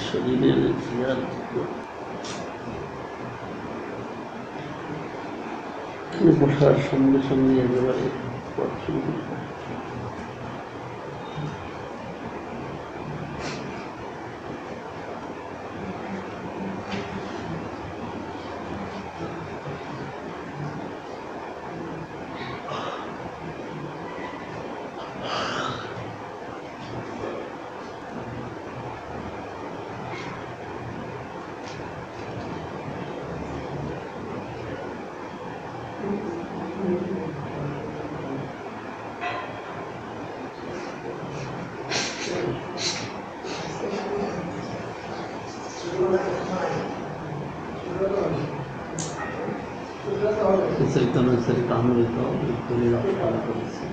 শরীরের বসার সঙ্গে সঙ্গে একেবারে পথ শুরু করতে চৈতন্য রক্ষা করেছে।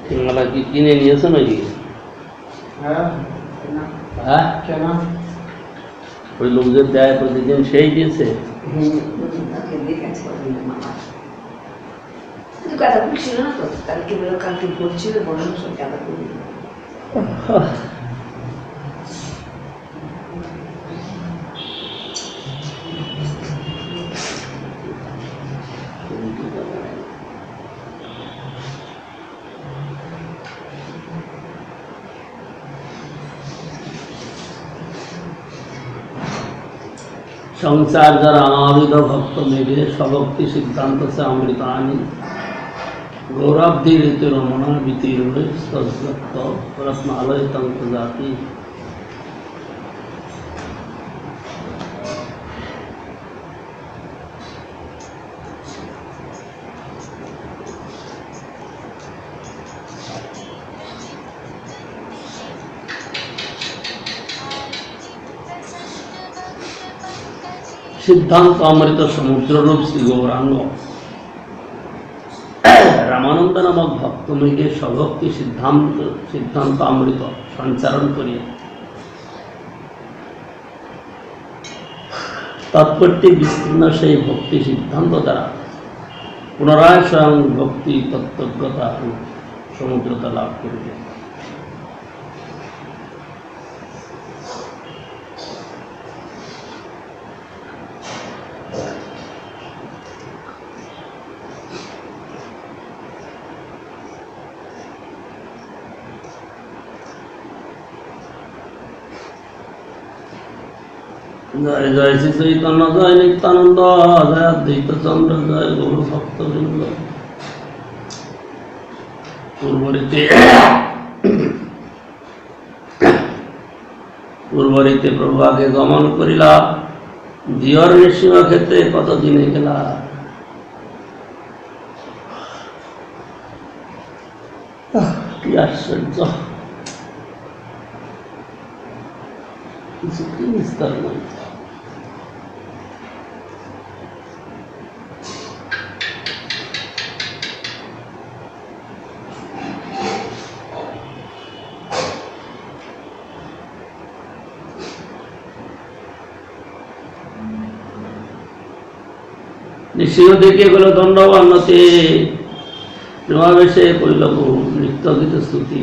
সিঙ্গালা কি কিনে নিয়েছো নাকি? ওই লোক যে দেয় প্রতিদিন সেই দিয়েছে। কথা বলছিল না তো, কালকে বেরো, কালকে বলছিল বড় সব কথা বলি। संसार जरा अनाविध भक्त मेघे स्वभक्ति सिद्धांत से अमृतानि गौरब्धि ऋतु रमणा वितीर्ण सदत्त रत्नालय तंत्र जाति। सिद्धांत अमृत समुद्र रूप श्री गौरांग रामानंद नामक भक्त मेघे स्वभक्ति सिद्धांत अमृत संचारण करिए तत्परटी विस्तीर्ण से भक्ति सिद्धांत द्वारा पुनराय स्वयं भक्ति तत्वज्ञता समुद्रता लाभ करिए। জয় জয় শ্রী চৈতন্য, জয় নিত্যানন্দ, জয় অদ্বৈত চন্দ্র, জয় গৌর ভক্তবৃন্দ। পূর্বরীতে প্রভু আগে গমন করিলা, দিয়র নৃসিংহ ক্ষেত্রে কতদিনে গেলা। কি আশ্চর্য, কিছু কি বিস্তার নয়। নৃসিংহ দেখিয়ে গেল দণ্ডবান্নতে, প্রেমাবেশে করিল বহু নৃত্য গীত স্তুতি।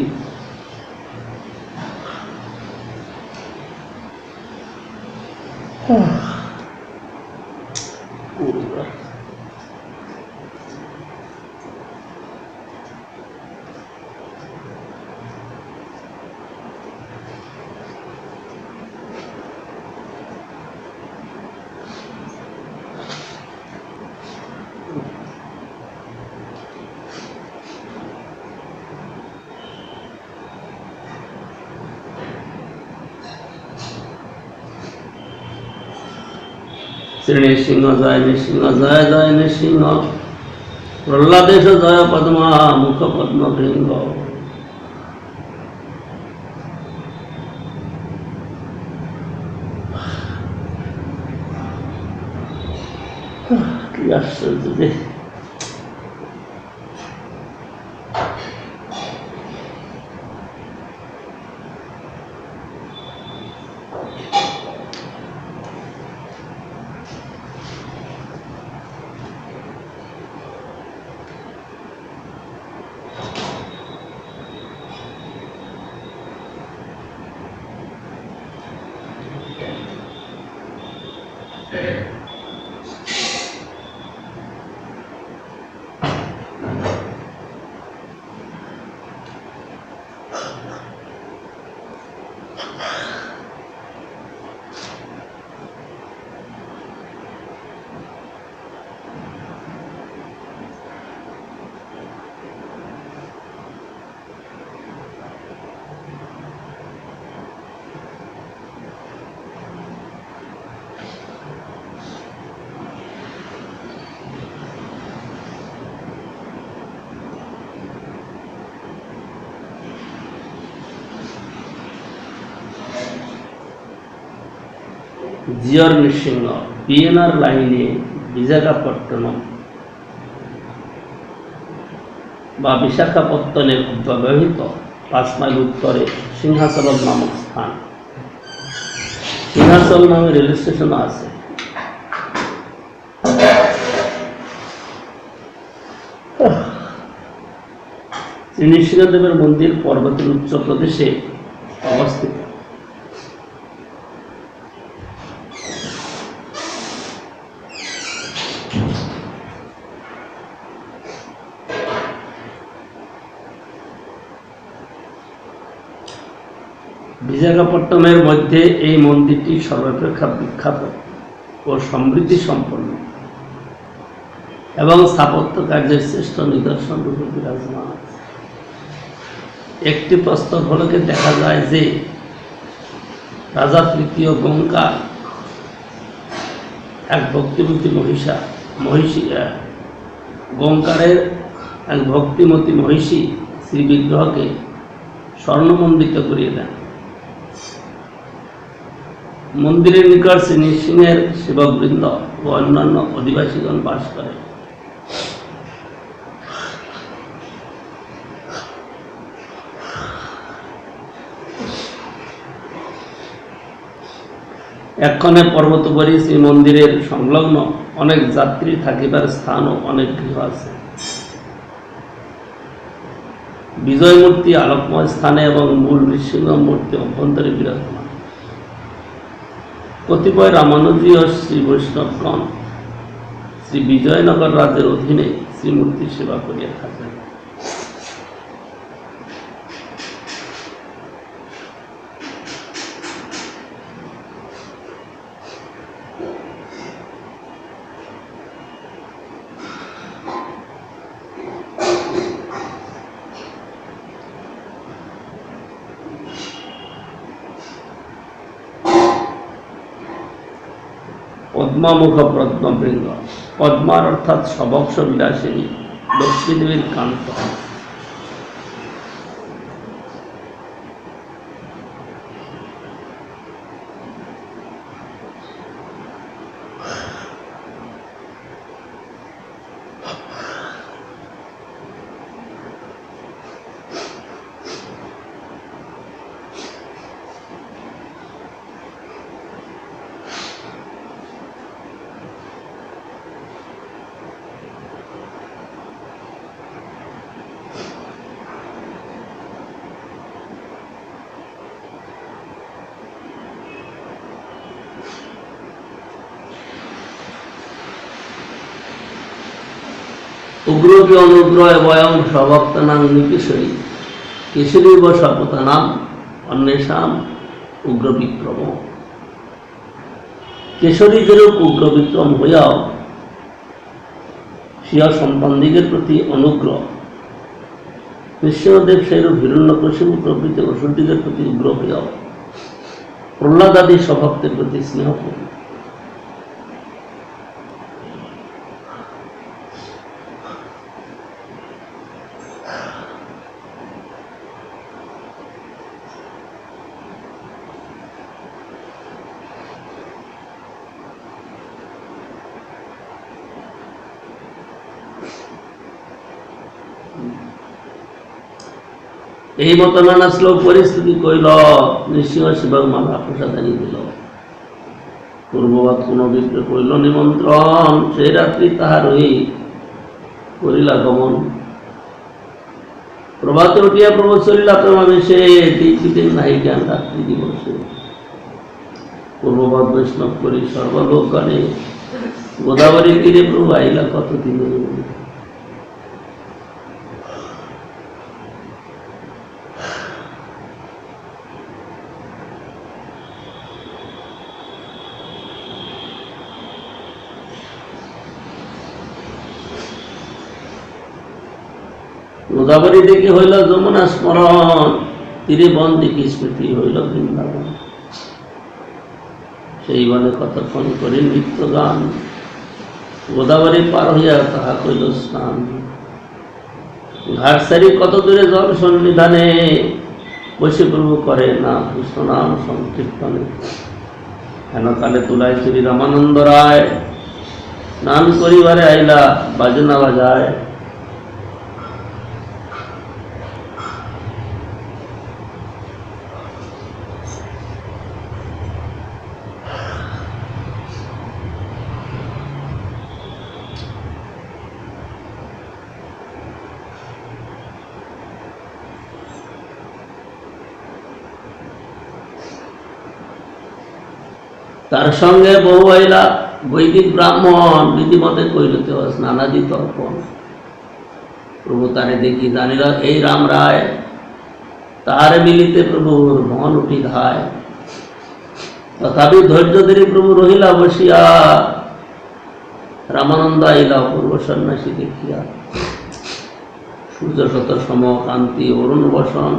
শ্রী নৃসিংহ জয় নৃসিংহ, জয় জয় নৃসিংহ, প্রহ্লাদেশ জয় পদ্মা, মুখ পদ্ম ভৃঙ্গ। কি আশ্চর্য যে জিয়র নৃসিংহ পিএনআর লাইনে বিশাখাপট্টনম বা বিশাখাপত্তনের ব্যবহৃত 5 মাইল উত্তরে সিংহাচলম নামক স্থান। সিংহাচল নামে রেল স্টেশন আছে। শ্রী নৃসিংহদেবের মন্দির পর্বতের উচ্চ প্রদেশে অবস্থিত। বিশাখাপট্টনমের মধ্যে এই মন্দিরটি সর্বাপেক্ষা বিখ্যাত ও সমৃদ্ধি সম্পন্ন এবং স্থাপত্য কার্যের শ্রেষ্ঠ নিদর্শন রূপে বিরাজমান। একটি প্রস্তর ফলকে দেখা যায় যে রাজা তৃতীয় গঙ্গার এক ভক্তিমতী গঙ্গারের এক ভক্তিমতী মহিষী শ্রী বিগ্রহকে স্বর্ণমণ্ডিত করিয়ে দেন। মন্দিরের নিকট শ্রী নৃসিংহের সেবকবৃন্দ ও অন্যান্য অধিবাসীগণ বাস করে। এক্ষণে পর্বতোপরি শ্রী মন্দিরের সংলগ্ন অনেক যাত্রী থাকিবার স্থান ও অনেক গৃহ আছে। বিজয় মূর্তি আলোকময় স্থানে এবং মূল নৃসিংহ মূর্তি অভ্যন্তরে বিরাজমান। কতিপয় রামানুজীয় শ্রী বৈষ্ণবগণ শ্রী বিজয়নগর রাজ্যের অধীনে শ্রীমূর্তির সেবা করিয়া থাকেন। পদ্মমুখ পদ্মবৃঙ্গ, পদ্মার অর্থাৎ সবক্ষ বিলাসিনী লক্ষ্মীদেবীর কান্ত। উগ্রকে অনুগ্রহ বয়ং স্বভক্তানাং নিকেশরী, কেশরী ব স্বপতানাম অন্বেষাম উগ্র বিক্রম। কেশরী যেরূপ উগ্র বিক্রম হইয়াও স্বীয় সন্তানদিগের প্রতি অনুগ্রহ, নৃসিংহদেব সেইরূপ হিরণ্যকশিপু প্রভৃতি অসুরদিগের প্রতি উগ্র হইয়াও প্রহ্লাদ আদি স্বভক্তের প্রতি স্নেহপূর্ণ। এই মতো নানা শ্লোক পরিস্থিতি কইল, নৃসিংহ শিবক মালা প্রসাদ আনি দিল। পূর্ববাদ কোন বিপ্রে কইল নিমন্ত্রণ, সেই রাত্রি তাহার ওই করিলা গমন। প্রভাতে উঠিয়া প্রভু চলিলা প্রেমাবেশে, দিন নাই জ্ঞান রাত্রি দিবসে। পূর্ববাদ বৈষ্ণব করি সর্বলোক গণে, গোদাবরী তীরে প্রভু আইলা কত দিনে। গোদাবরী দেখে হইল যমুনা স্মরণ, তীরে বন দেখি স্মৃতি হইল বৃন্দাবন। সেই বনে কতক্ষণ করি নৃত্য গান, গোদাবরী পার হইয়া তাহা কইল স্নান। ঘাট সারি কত দূরে জল সন্নিধানে, বসে প্রভু করে না কৃষ্ণ নাম সংকীর্তনে। হেন কালে তুলায় শ্রী রামানন্দ রায়, স্নান করিবারে আইলা বাজনা বাজায়। তার সঙ্গে বহু আইলা বৈদিক ব্রাহ্মণ, বিধিমতে কইলতে স্নানাদি তর্পণ। প্রভু তারে দেখি জানিল এই রাম রায়, তাহারে মিলিতে প্রভুর মন উঠি ধায়। তথাপি ধৈর্য ধরি প্রভু রহিলা বসিয়া, রামানন্দ আইলা অপূর্ব সন্ন্যাসী দেখিয়া। সূর্য শত সম কান্তি অরুণ বসন,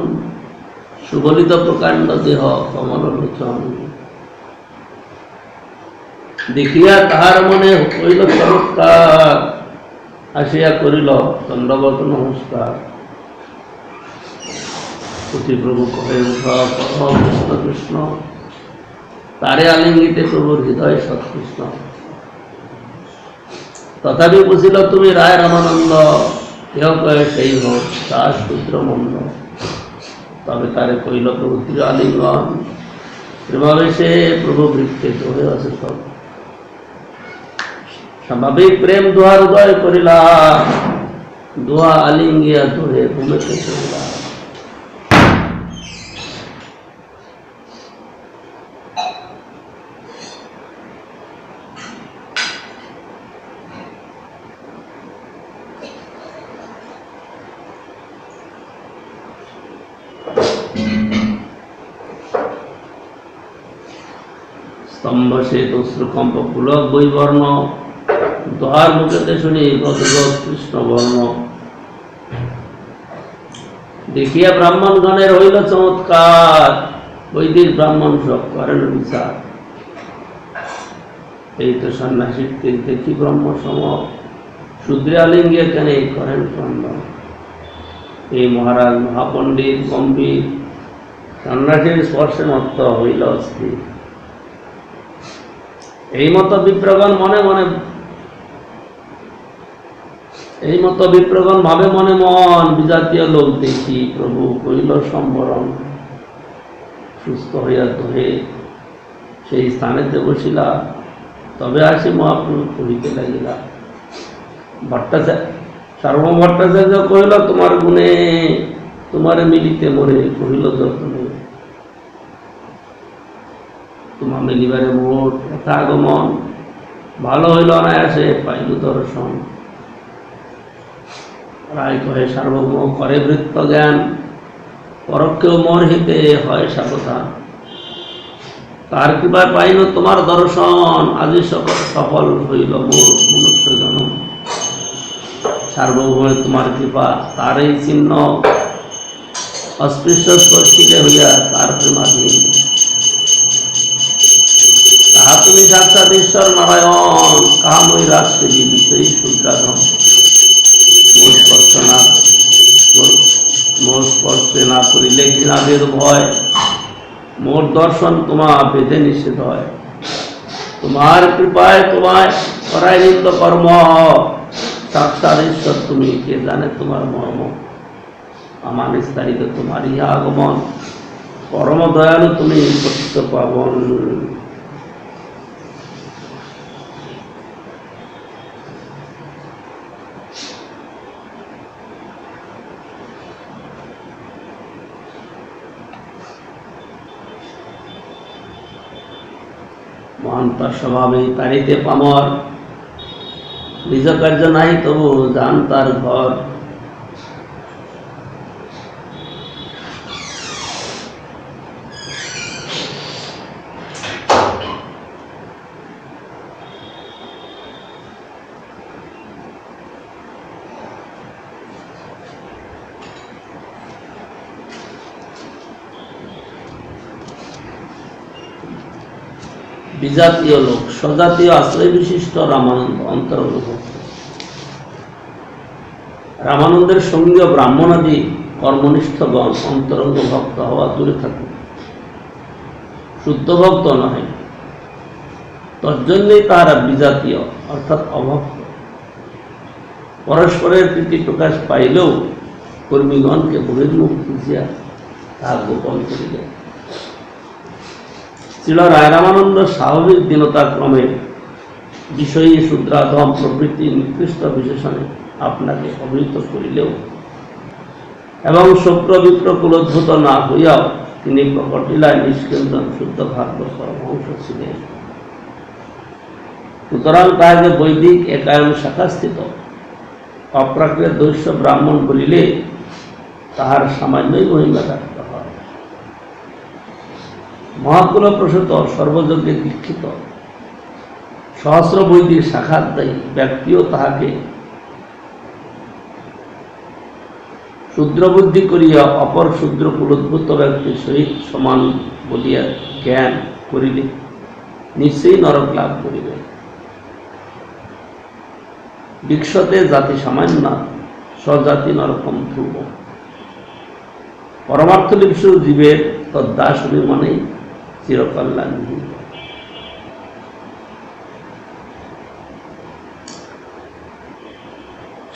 সুবলিত প্রকাণ্ড দেহ কমল লোচন। দেখিয়া তাহার মনে হইল চমৎকার, আসিয়া করিল দণ্ডবত নমস্কার। অতি প্রভু কহে উঠা পরম কৃষ্ণ কৃষ্ণ, তারে আলিঙ্গিতে প্রভুর হৃদয় সৎকৃষ্ণ। তথাপি বুঝিল তুমি রায় রামানন্দ, কেহ কয়ে সেই হোক তার শূদ্র মন্দ। তবে তারে কইল প্রভু তীর আলিঙ্গন, প্রেমাবেশে প্রভু বৃক্ষে চড়ে আছে সব। স্বাভাবিক প্রেম দোহার উদয় করিলা, দোয়া আলিঙ্গিয়া ধরে ঘুমেতে চলিলা। স্তম্ভ শ্বেত অশ্রুকম্প পুলক বৈবর্ণ, দোহার মুখেতে শুনি গদগদ কৃষ্ণ বর্ণ। দেখিয়া ব্রাহ্মণগণের হইল চমৎকার, বৈদিক ব্রাহ্মণ সব করেন বিচার। এই তো সন্ন্যাসীর তীর দেখি ব্রহ্মসম, শূদ্রালিঙ্গে কেন করেন ক্রন্দন। এই মহারাজ মহাপণ্ডিত গম্ভীর, সন্ন্যাসীর স্পর্শে মত্ত হইল অস্থির। এই মতো বিপ্রগণ ভাবে মনে মন, বিজাতীয় লোক দেখি প্রভু কইল সম্বরণ। সুস্থ হইয়া দহে সেই স্থানেতে বসিলা, তবে আসি মহাপ্রভু কহিতে লাগিলা। সার্বভৌম ভট্টাচার্য কহিল তোমার গুণে, তোমার মিলিতে মরে কহিল যতনে। তোমার মিলিবারে মোট যথা আগমন, ভালো হইল অনায়াসে পাইল দর্শন। রায় কহে সার্বভৌম করে বৃত্ত জ্ঞান, পরোক্ষেও মোর হিতে হয় সাবধান। তার কৃপায় পাইল তোমার দর্শন, আজি সফল হইল মোর মনুষ্য জনম। সার্বভৌমের তোমার কৃপা তারই চিহ্ন, অস্পৃশ্য স্পর্শিকে হইয়া তার প্রেমাধীন। তাহা তুমি সাক্ষাৎ ঈশ্বর নারায়ণ, কামই রাষ্ট্রী বিষয়ী শুদ্রাধম। মোর স্পর্শে না করিলে ঘৃণাদের ভয়, মোর দর্শন তোমা বেঁধে নিষেধ হয়। তোমার কৃপায় তোমায় করাই নিত্য কর্ম, সাক্ষাৎ ঈশ্বর তুমি, কে জানে তোমার মর্ম। আমার নিস্তারিত তোমার ইহা আগমন, পরম দয়ালু তুমি পতিত পাবন। মহান্তর স্বভাবে তারিতে পামর, নিজ কার্য নাই তবু যান তার ঘর। বিজাতীয় লোক, স্বজাতীয় আশ্রয় বিশিষ্ট রামানন্দ অন্তরঙ্গ ভক্ত। রামানন্দের সঙ্গীয় ব্রাহ্মণাদি কর্মনিষ্ঠগণ অন্তরঙ্গ ভক্ত হওয়া দূরে থাকুক, শুদ্ধ ভক্ত নয়। তজ্জন্যই তাহারা বিজাতীয় অর্থাৎ অভক্ত। পরস্পরের প্রীতি প্রকাশ পাইলেও কর্মীগণকে বহির্মুখ বুঝিয়া তাহা গোপন করিলেন। শ্রীল রায় রামানন্দ স্বাভাবিক দীনতাক্রমে বিষয়ী শূদ্রাধম প্রভৃতি নিকৃষ্ট বিশেষণে আপনাকে অভিহিত করিলেও এবং শুক্র বিপ্র কুলোদ্ভূত না হইয়াও তিনি প্রকটিলায় নিষ্কেন্দন শুদ্ধ ভাগ্য পরমহংস ছিলেন। সুতরাং তাহাকে বৈদিক একায়ন শাখাস্থিত অপ্রাকৃত দৈশ্য ব্রাহ্মণ বলিলে তাহার সামান্যই মহিমা থাকতে হয়। মহাকুল প্রসূত সর্বযজ্ঞে দীক্ষিত সহস্র বৈদিক শাখাধ্যায়ী ব্যক্তিও তাহাকে শূদ্রবুদ্ধি করিয়া অপর শূদ্র কুলোদ্ভূত ব্যক্তির সহিত সমান বলিয়া জ্ঞান করিলে নিশ্চয়ই নরক লাভ করিবে। বিক্ষতে জাতি সামান্য, স্বজাতি নরকম ধ্রুব। পরমার্থ লিপ্সু জীবের তদ্দাস অভিমানেই চিরকল্যাণ নিহিত।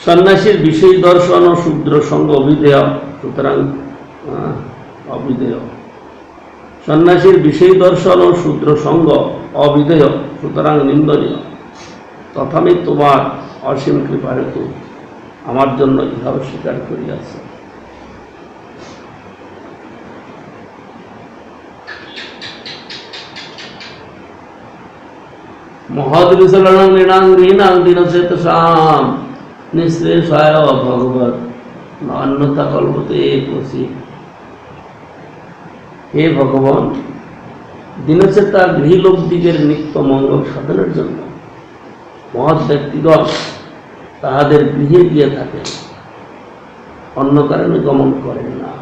সন্ন্যাসীর বিষয় দর্শন ও শূদ্র সঙ্গ অবিধেয়, সুতরাং অবিধেয়। সন্ন্যাসীর বিষয় দর্শন ও শূদ্র সঙ্গ অবিধেয়, সুতরাং নিন্দনীয়। তথাপি তোমার অসীম কৃপা হেতু আমার জন্য ইহাও স্বীকার করিয়াছে। মহৎ বিচলনং নৃণাং গৃহীণাং দীনচেতসাম নিঃশ্রেষায় ভগবৎ অন্যথা কল্পতে কোসি। হে ভগবান, দীনচেতা গৃহীলোকদিগের নিত্য মঙ্গল সাধনের জন্য মহৎ ব্যক্তিগণ তাহাদের গৃহে গিয়ে থাকেন, অন্য কারণে গমন করেন না।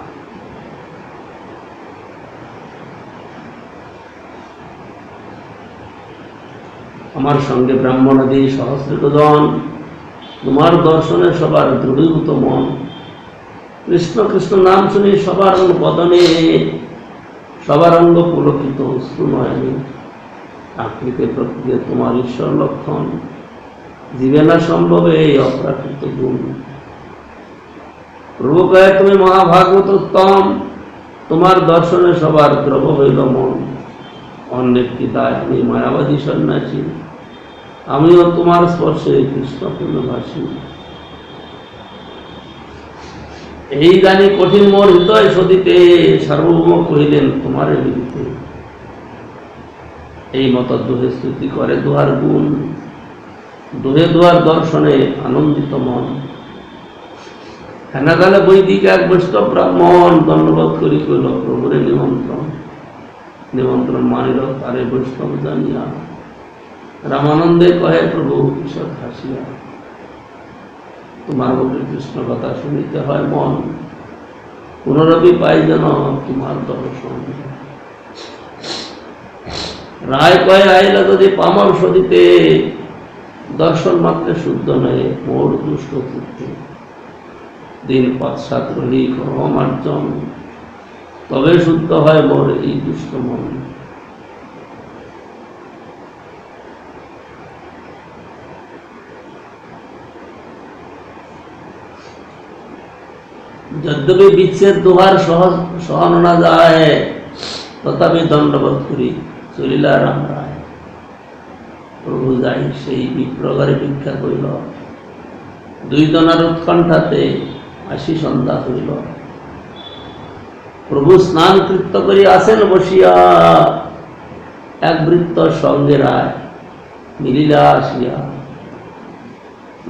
আমার সঙ্গে ব্রাহ্মণাদি সহস্রিতজন, তোমার দর্শনে সবার দ্রবীভূত মন। কৃষ্ণ কৃষ্ণ নাম শুনি সবার বদনে, সবার অঙ্গ পুলকিত অশ্রু নয়নে। আকৃতি প্রকৃতি তোমার ঈশ্বর লক্ষণ, জীবে না সম্ভবে এই অপ্রাকৃত গুণ। প্রভু কয়ে তুমি মহাভাগবত উত্তম, তোমার দর্শনে সবার দ্রব হইল মন। অন্যের কি দায় তুমি মায়াবাদী সন্ন্যাসী, আমিও তোমার স্পর্শে কৃষ্ণ পূর্ণভাসী। এই গানে কঠিন মোর হৃদয় সদিতে, সার্বভৌম কহিলেন তোমারে বিদিতে। এই মত দুহে স্তুতি করে দুহার গুণ, দুহে দুয়ার দর্শনে আনন্দিত মন। হেনাকালে বৈদিক এক বৈষ্ণব ব্রাহ্মণ, দণ্ডবোধ করি কইল প্রভুরে নিমন্ত্রণ। নিমন্ত্রণ মানিল তারে বৈষ্ণব জানিয়া, রামানন্দে কহে প্রভু ঈষৎ হাসিয়া। তোমার মুখে কৃষ্ণ কথা শুনিতে হয় মন, পুনরবি পাই যেন তোমার দর্শন। রায় কয়ে আইলা যদি পামর সদিতে, দর্শন মাত্রে শুদ্ধ নয় মোর দুষ্ট চিত্তে। দিন পশ্চাৎ রহি ক্রমার্জন, তবে শুদ্ধ হয় মোর এই দুষ্ট মন। যদ্যপি বিচ্ছেদ দুহার সহন না যায়, তথাপি দণ্ডবোধ করি চলিলা রাম রায়। প্রভু যাই সেই বিপ্রগারে ভিক্ষা করিল, দুই জনার উৎকণ্ঠাতে আসি সন্ধ্যা হইল। প্রভু স্নান কৃত্য করি আসেন বসিয়া, এক বৃত্ত সঙ্গে রায় মিলিলা আসিয়া।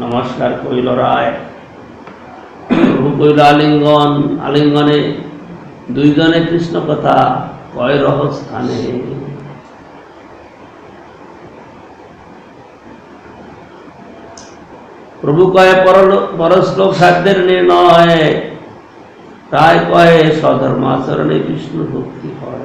নমস্কার কইল রায়, প্রভু কইল আলিঙ্গন। আলিঙ্গনে দুইজনে কৃষ্ণ কথা কয় রহস্থানে। প্রভু কয়ে পরশ্লোক সাধ্যের নির্ণয়, তাই কয়ে স্বধর্মাচরণে বিষ্ণু ভক্তি হয়।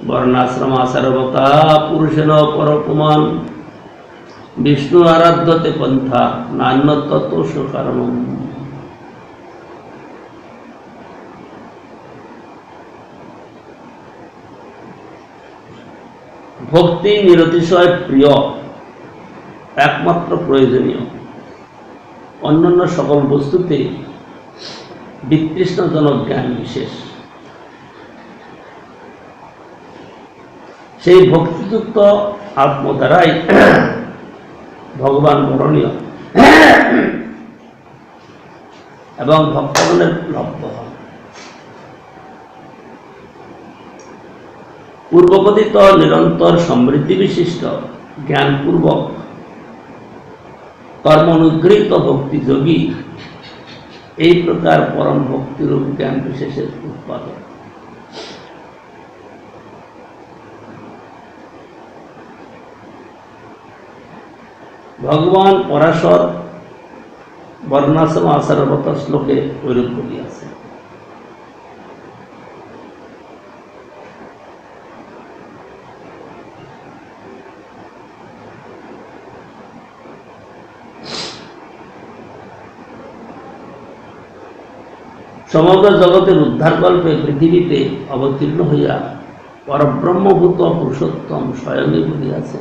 বর্ণাশ্রম আচারবতা পুরুষের পরপুমান, বিষ্ণু আরাধ্যতে পন্থা নান্য তত্ত্ব কারণ। ভক্তি নিরতিশয় প্রিয়, একমাত্র প্রয়োজনীয়। অন্যান্য সকল বস্তুতে বিতৃষ্ণজনক জ্ঞান বিশেষ। সেই ভক্তিযুক্ত আত্ম দ্বারাই ভগবান বরণীয় এবং ভক্তগণের লভ্য হন। পূর্বকথিত নিরন্তর সমৃদ্ধি বিশিষ্ট জ্ঞানপূর্বক কর্মনুগৃহীত ভক্তিযোগী এই প্রকার পরম ভক্তিরূপ জ্ঞান বিশেষের উৎপাদক। ভগবান পরাশর বর্ণাশ্রম আচারবত শ্লোকে ঐরূপ বলিয়াছে। সমগ্র জগতের উদ্ধারকল্পে পৃথিবীতে অবতীর্ণ হইয়া পরব্রহ্মভূত পুরুষোত্তম স্বয়ংই বলিয়াছে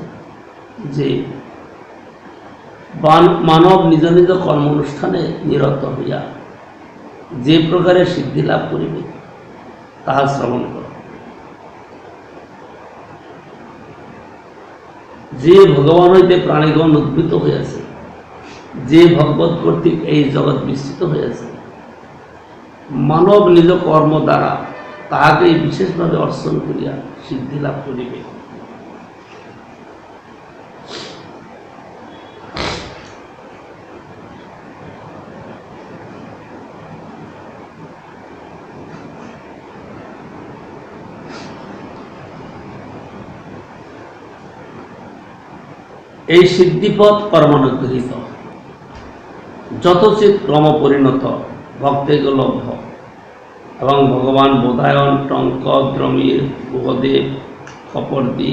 যে মানব নিজ নিজ কর্ম অনুষ্ঠানে নিরত হইয়া যে প্রকারে সিদ্ধি লাভ করিবে তাহা শ্রবণ কর। যে ভগবান হইতে প্রাণীগণ উদ্ভূত হইয়াছে, যে ভগবৎ কর্তৃক এই জগৎ বিস্তৃত হইয়াছে, মানব নিজ কর্ম দ্বারা তাহাকে বিশেষভাবে অর্জন করিয়া সিদ্ধি লাভ করিবে। এই সিদ্ধিপথ কর্মানুগৃহীত, যথোচিত ক্রম পরিণত, ভক্তেগ লভ্য, এবং ভগবান বোধায়ন, টঙ্ক, দ্রমীর, গুহদেব, কপর্দি,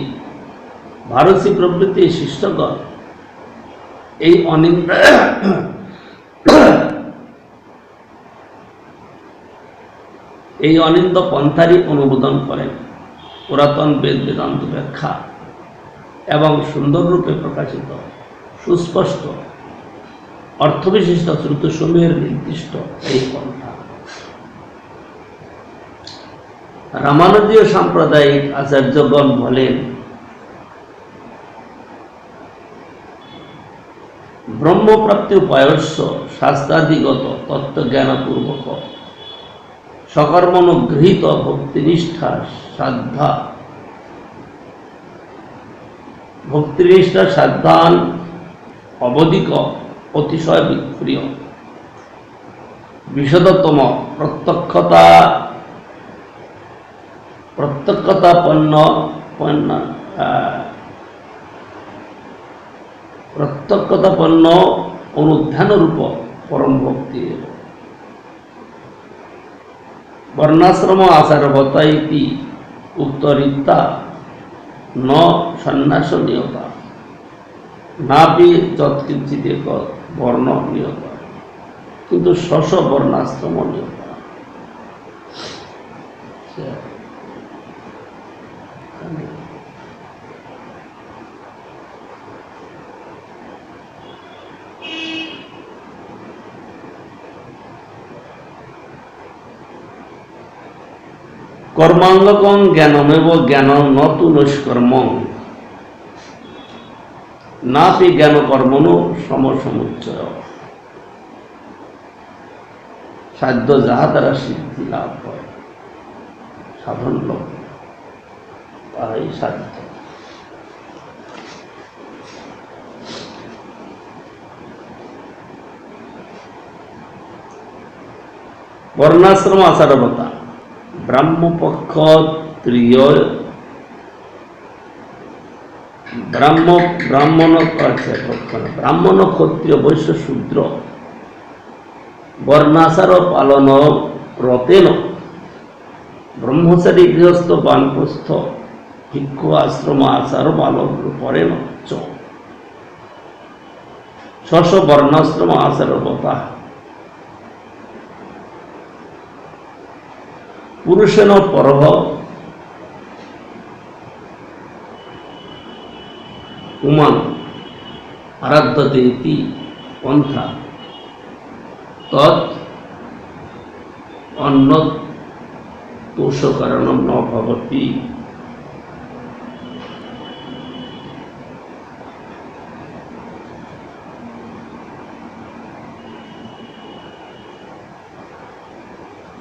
ভারসী প্রভৃতি শিষ্টগণ এই অনিন্দ এই অনিন্দ পন্থারই অনুমোদন করেন। পুরাতন বেদ বেদান্ত ব্যাখ্যা এবং সুন্দররূপে প্রকাশিত সুস্পষ্ট অর্থবিশিষ্ট শ্রুতসমূহের নির্দিষ্ট এই পন্থা। রামানুজীয় সাম্প্রদায়িক আচার্যগণ বলেন, ব্রহ্মপ্রাপ্তি উপায়স্য শাস্ত্রাদিগত তত্ত্বজ্ঞানপূর্বক সকর্মনুগৃহীত ভক্তিনিষ্ঠা সাধ্যান অবধিক অতিশয় বিক্রিয় বিশদতম প্রত্যক্ষতাপন্ন অনুধ্যান রূপ পরম ভক্তি বর্ণাশ্রম আচারবতা ইতি উক্তরিতা ন সন্ন্যাস নিয়তা নাপি যৎকিঞ্চিৎ এক বর্ণ নিয়তা কিন্তু শশ বর্ণাশ্রম নিয়তা। কর্মাঙ্গকং জ্ঞানমেব জ্ঞান ন তু নৈষ্কর্মং নাপি জ্ঞান কর্মণো সমসমুচ্চয়। সাধ্য যাহা দ্বারা সিদ্ধি লাভ হয়, সাধন লাভ তাহাই সাধ্য। বর্ণাশ্রম আচারবতা ব্রাহ্মপক্ষ ত্রিয় ব্রাহ্মণ ক্ষত্রিয় বৈশ্য শূদ্র বর্ণাচার পালন রতেন ব্রহ্মচারী গৃহস্থ বানপ্রস্থ ভিক্ষু আশ্রম আচার পালন পরেন চ শশ বর্ণাশ্রম আচারবতা পুরুষেন পরহ উমান আরাধ্যতে ইতি পন্থা তৎ অন্য দোষকারণম ন ভবতি।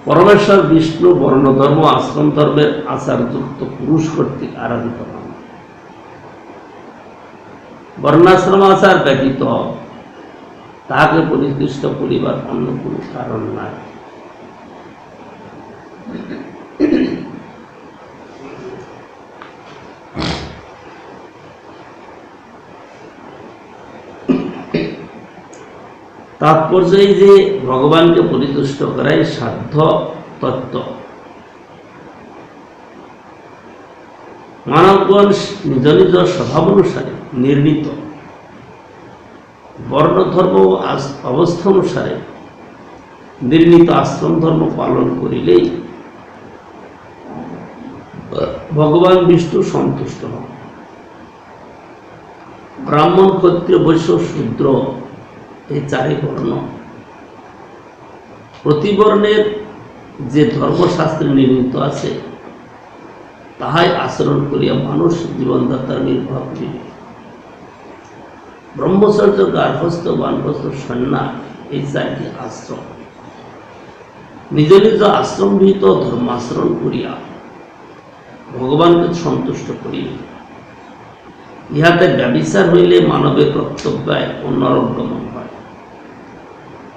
পরমেশ্বর বিষ্ণু বর্ণধর্ম আশ্রম ধর্মের আচারযুক্ত পুরুষ কর্তৃক আরাধিত হন। বর্ণাশ্রম আচার ব্যতীত তাহাকে পরিকৃষ্ট করিবার অন্য কোনো কারণ নাই। তাৎপর্য এই যে ভগবানকে পরিতুষ্ট করাই সাধ্য তত্ত্ব। মানবগণ নিজ নিজ স্বভাব অনুসারে নির্ণীত বর্ণধর্ম অবস্থা অনুসারে নির্ণীত আশ্রম ধর্ম পালন করিলেই ভগবান বিষ্ণু সন্তুষ্ট হন। ব্রাহ্মণ ক্ষত্রিয় বৈশ্য শূদ্র এই চারি বর্ণ প্রতি বর্ণের যে ধর্মশাস্ত্রে নির্মিত আছে তাহাই আচরণ করিয়া মানুষ জীবনযাত্রা নির্বাহ করিবে। ব্রহ্মচর্য, গার্হস্থ, বানপ্রস্থ, সন্ন্যাস এই চারটি আশ্রম নিজ নিজ আশ্রমভিত ধর্মাচরণ করিয়া ভগবানকে সন্তুষ্ট করিবে। ইহাতে ব্যভিচার হইলে মানবের কর্তব্যায় ও নরকগমন হয়।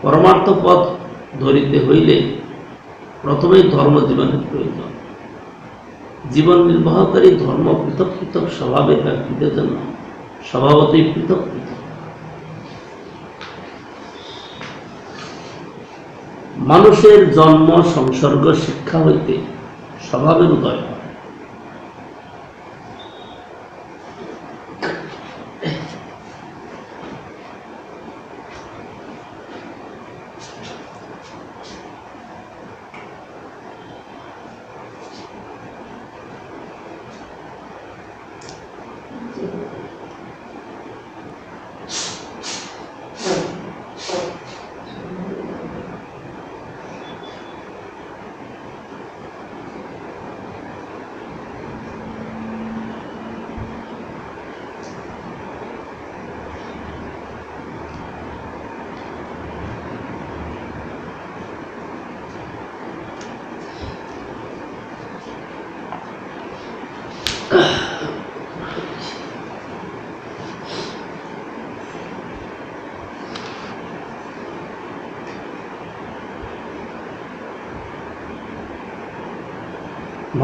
পরমার্থ পথ ধরিতে হইলে প্রথমেই ধর্মজীবনের প্রয়োজন। জীবন নির্বাহকারী ধর্ম পৃথক পৃথক স্বভাবের ব্যক্তিদের জন্য স্বভাবতই পৃথক পৃথক। মানুষের জন্ম সংসর্গ শিক্ষা হইতে স্বভাবের উদয় হয়।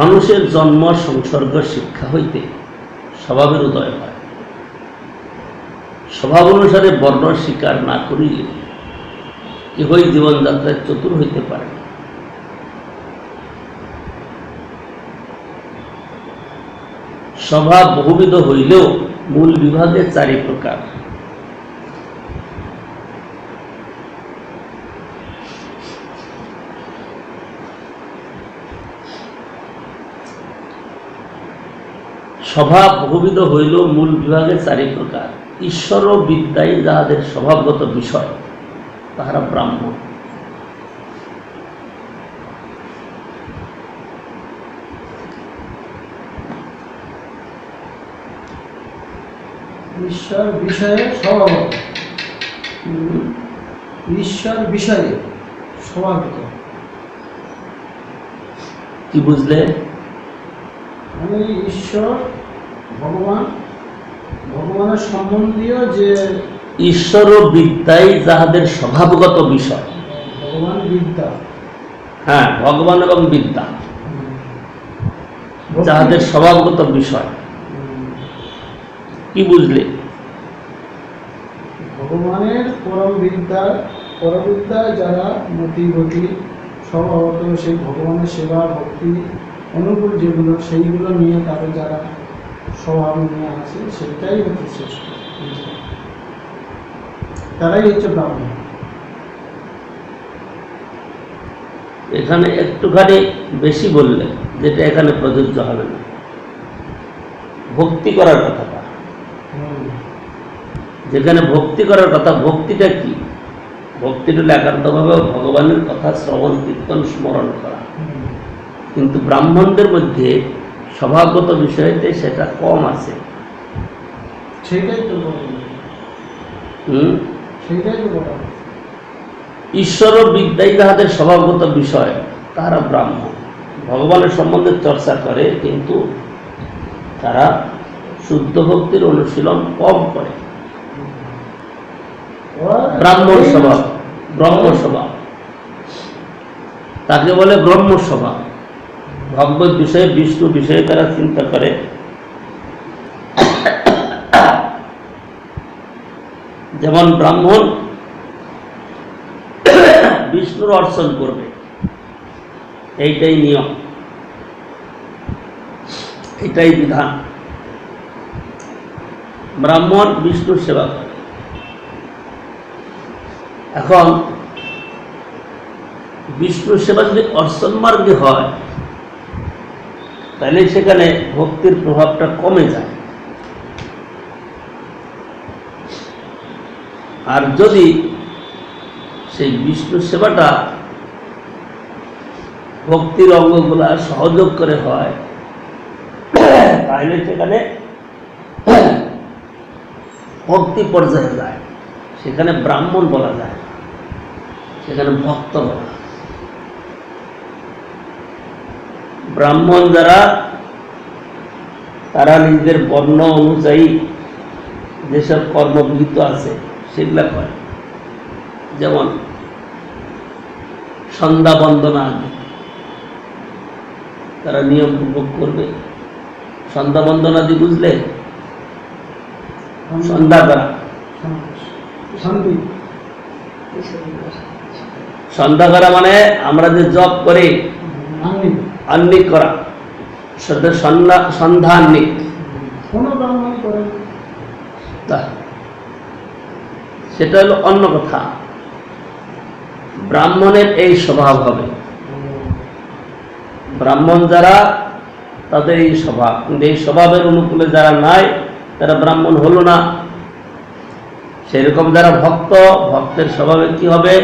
মানুষের জন্ম সংসর্গ শিক্ষা হইতে স্বভাবের উদয় হয়। স্বভাব অনুসারে বর্ণ স্বীকার না করিলে কেহই জীবনযাত্রায় চতুর হইতে পারে না। স্বভাব বহুবিধ হইলেও মূল বিভাগে 4 প্রকার। স্বভাব বহুবিধ হইলেও মূল বিভাগে 4 প্রকার। ঈশ্বর ও বিদ্যাই যাহাদের স্বভাবগত বিষয় তাহারা ব্রাহ্মণ। ঈশ্বর বিষয়ে স্বভাবত, ঈশ্বর বিষয়ে স্বভাবত কি বুঝলে? মানে ঈশ্বর ভগবানের সম্বন্ধীয় যে ঈশ্বর ও বিদ্যাই যাহাদের স্বভাবগত বিষয়। ভগবান বিদ্যা, হ্যাঁ, ভগবান এবং বিদ্যা যাহাদের স্বভাবগত বিষয়। কি বুঝলে? ভগবানের পরবিদ্যা যারা মতি গতি স্বভাবত সেই ভগবানের সেবা ভক্তি অনুকূল যেগুলো সেইগুলো নিয়ে তাদের যারা স্বভাব নিয়ে আছে সেটাই হচ্ছে শ্রেষ্ঠ, তারাই হচ্ছে ব্রাহ্মণ। এখানে একটুখানি বেশি বললে, যেটা এখানে প্রযোজ্য হবে না। ভক্তি করার কথাটা, যেখানে ভক্তি করার কথা, ভক্তিটা কি? ভক্তিটা একান্তভাবে ভগবানের কথা শ্রবণ কীর্তন স্মরণ করা। কিন্তু ব্রাহ্মণদের মধ্যে স্বভাবগত বিষয়তে সেটা কম আছে। সেটাই তো সেটাই তো বলা। ঈশ্বর ও বিদ্যাই যাহাদের স্বভাবগত বিষয় তারা ব্রাহ্মণ। ভগবানের সম্বন্ধে চর্চা করে, কিন্তু তারা শুদ্ধ ভক্তির অনুশীলন কম করে। ব্রাহ্মণ স্বভাব, ব্রহ্ম স্বভাব, তাকে বলে ব্রহ্ম স্বভাব। ভগবত বিষয়ে, বিষ্ণু বিষয়ে তারা চিন্তা করে। যেমন ব্রাহ্মণ বিষ্ণুর অর্চন করবে, এইটাই নিয়ম, এটাই বিধান। ব্রাহ্মণ বিষ্ণুর সেবা করে। এখন বিষ্ণুর সেবা যদি অর্চন মার্গে হয়, তাহলে সেখানে ভক্তির প্রভাবটা কমে যায়। আর যদি সেই বিষ্ণু সেবাটা ভক্তির অঙ্গগুলা সহযোগ করে হয়, তাহলে সেখানে ভক্তি পর্যায়ে যায়। সেখানে ব্রাহ্মণ বলা যায়, সেখানে ভক্ত বলা। ব্রাহ্মণ যারা, তারা নিজেদের বর্ণ অনুযায়ী যেসব কর্মবিহিত আছে সেগুলা করে। যেমন সন্ধ্যা বন্দনা আদি তারা নিয়মপূর্বক করবে। সন্ধ্যা বন্দনাদি বুঝলে? সন্ধ্যা করা। শান্তি। সন্ধ্যা করা মানে আমরা যে জপ করি আহ্নিক করা, সন্ধ্যা আহ্নিক। কোনো ব্রাহ্মণ করে সেটা হলো অন্য কথা। ব্রাহ্মণের এই স্বভাব হবে, ব্রাহ্মণ যারা তাদের এই স্বভাব, কিন্তু এই স্বভাবের অনুকূলে যারা নাই তারা ব্রাহ্মণ হলো না। সেরকম যারা ভক্ত, ভক্তের স্বভাবে কি হবে?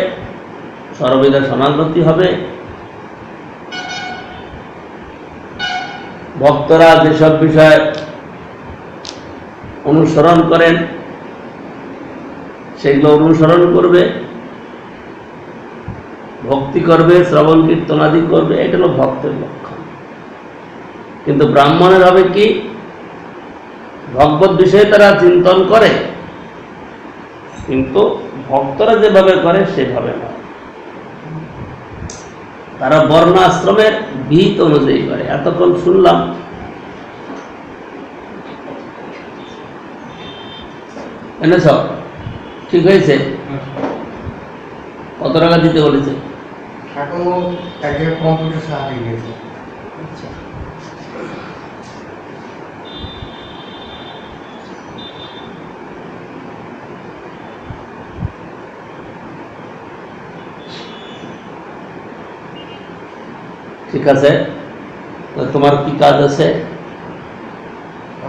সর্ববিধা সমাগতি হবে। ভক্তরা যেসব বিষয় অনুসরণ করেন সেগুলো অনুসরণ করবে, ভক্তি করবে, শ্রবণ কীর্তনাদি করবে, এটা হলো ভক্তের লক্ষণ। কিন্তু ব্রাহ্মণের হবে কি? ভগবত বিষয়ে তারা চিন্তন করে, কিন্তু ভক্তরা যেভাবে করে সেভাবে নয়। তারা বর্ণ আশ্রমের বিহিত অনুযায়ী করে। এতক্ষণ শুনলাম, এনেছ ঠিক হয়েছে? কত টাকা দিতে বলেছে? এখনো এক জায়গায় কম্পিউটার সাহায্যে গিয়েছে। ঠিক আছে, তোমার কি কাজ আছে?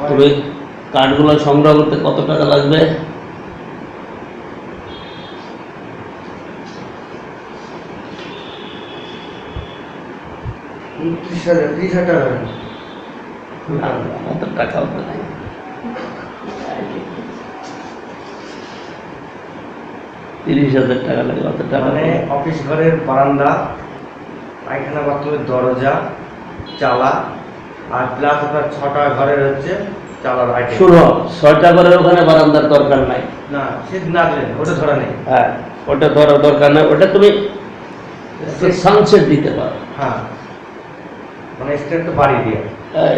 তুমি কার্ডগুলো সংগ্রহ করতে কত টাকা লাগবে? অত টাকা হবে না। 30,000 টাকা লাগবে। অত টাকা মানে অফিস ঘরের বারান্দা, পায়খানা বাথরুমের দরজা, চালা, আর প্লাস আপনার 6টা ঘরের হচ্ছে চালার আইটেম। শুনো, 6টা ঘরের ওখানে বারান্দার দরকার নাই। না, সে না দিলেন, ওটা ধরা নেই। হ্যাঁ, ওটা ধরার দরকার নাই। ওটা তুমি সানসেট দিতে পারো। হ্যাঁ, মানে স্টেপ তো বাড়িয়ে দিয়ে।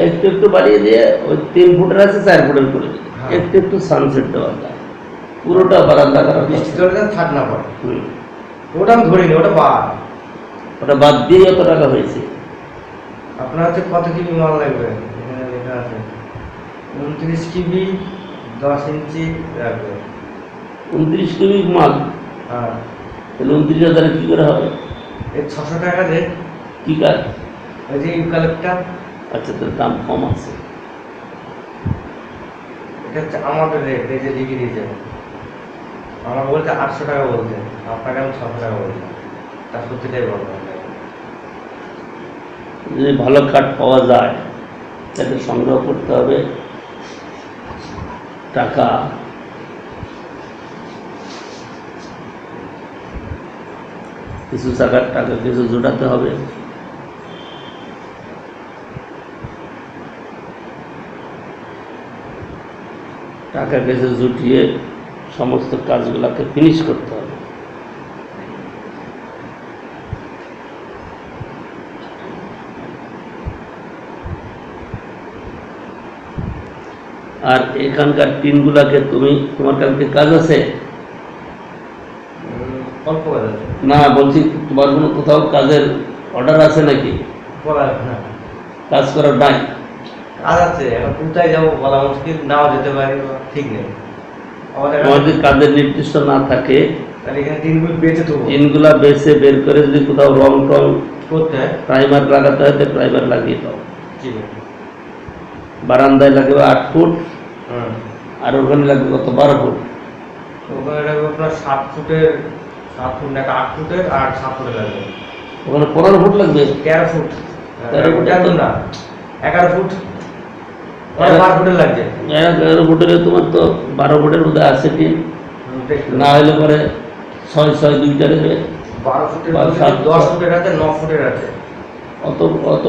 একটু একটু বাড়িয়ে দিয়ে ওই 3 ফুটের আছে 4 ফুটের করে দিবে। হ্যাঁ। একটু একটু সানসেট দেওয়া যায়, পুরোটা বারান্দা করা বৃষ্টি জলে থাক না পড়ে। হুম। ওটা আমি ধরিনি, ওটা বাদ। ওটা বাদ দিয়ে কত টাকা হয়েছে? আপনার হচ্ছে কত কিবি মাল লাগবে? এখানে লেখা আছে 29 কিবি 10 ইঞ্চি লাগবে। 29 কেবি মাল। হ্যাঁ, তাহলে 29,000 কি করে হবে? এই 600 টাকা দে। কি কাজ? ওই যে ইউক্যালিপটাস, আচ্ছা, তোর দাম কম আছে। এটা হচ্ছে আমাদের রেট, এই যে লিখে দিয়েছে। আমার বলতে 800 টাকা বলছে, আপনাকে আমি 600 টাকা বলছি। তার সত্যিটাই বললাম। যদি ভালো কাঠ পাওয়া যায় তাহলে সংগ্রহ করতে হবে টাকা। কিছু টাকা কিছু জোটাতে হবে। টাকা কিছু জুটিয়ে সমস্ত কাজগুলোকে ফিনিশ করতে হবে। আর এখানকার টিনগুলাকে তোমার কালকে কাজ আছে? অল্প কাজ আছে। না, বলছি তোমার কোনো কোথাও কাজের অর্ডার আছে নাকি? বলা না, কাজ করার নাই? কাজ আছে, এখন কোথায় যাবো বলা মুশকিল, নাও যেতে পারি, ঠিক নেই আমাদের। তোমার যদি কাজের নির্দিষ্ট না থাকে তাহলে এখানে টিনগুলো বেঁচে দেবো। টিনগুলা বেছে বের করে যদি কোথাও রং টং করতে হয়, প্রাইমার লাগাতে হয় তো প্রাইমার লাগিয়ে দাও। ঠিক আছে। বারান্দায় লাগবে 8 ফুট, হুম, আর ওখানে লাগবে কত? 12 ফুট। ওখানে লাগবে আপনার 7 ফুটের, 7 ফুট না, 8 ফুটের আর 7 ফুটের লাগবে। ওখানে 15 ফুট লাগবে। 13 ফুট। 13 ফুট একদম না, 11 ফুট, 12 ফুটের লাগছে। 11 ফুটের তোমার তো 12 ফুটের মধ্যে আছে টিন, না হলে পরে 6 দুইটা দেবে। 12 ফুটের, বা 7 10 ফুটের আছে, 9 ফুটের আছে। অত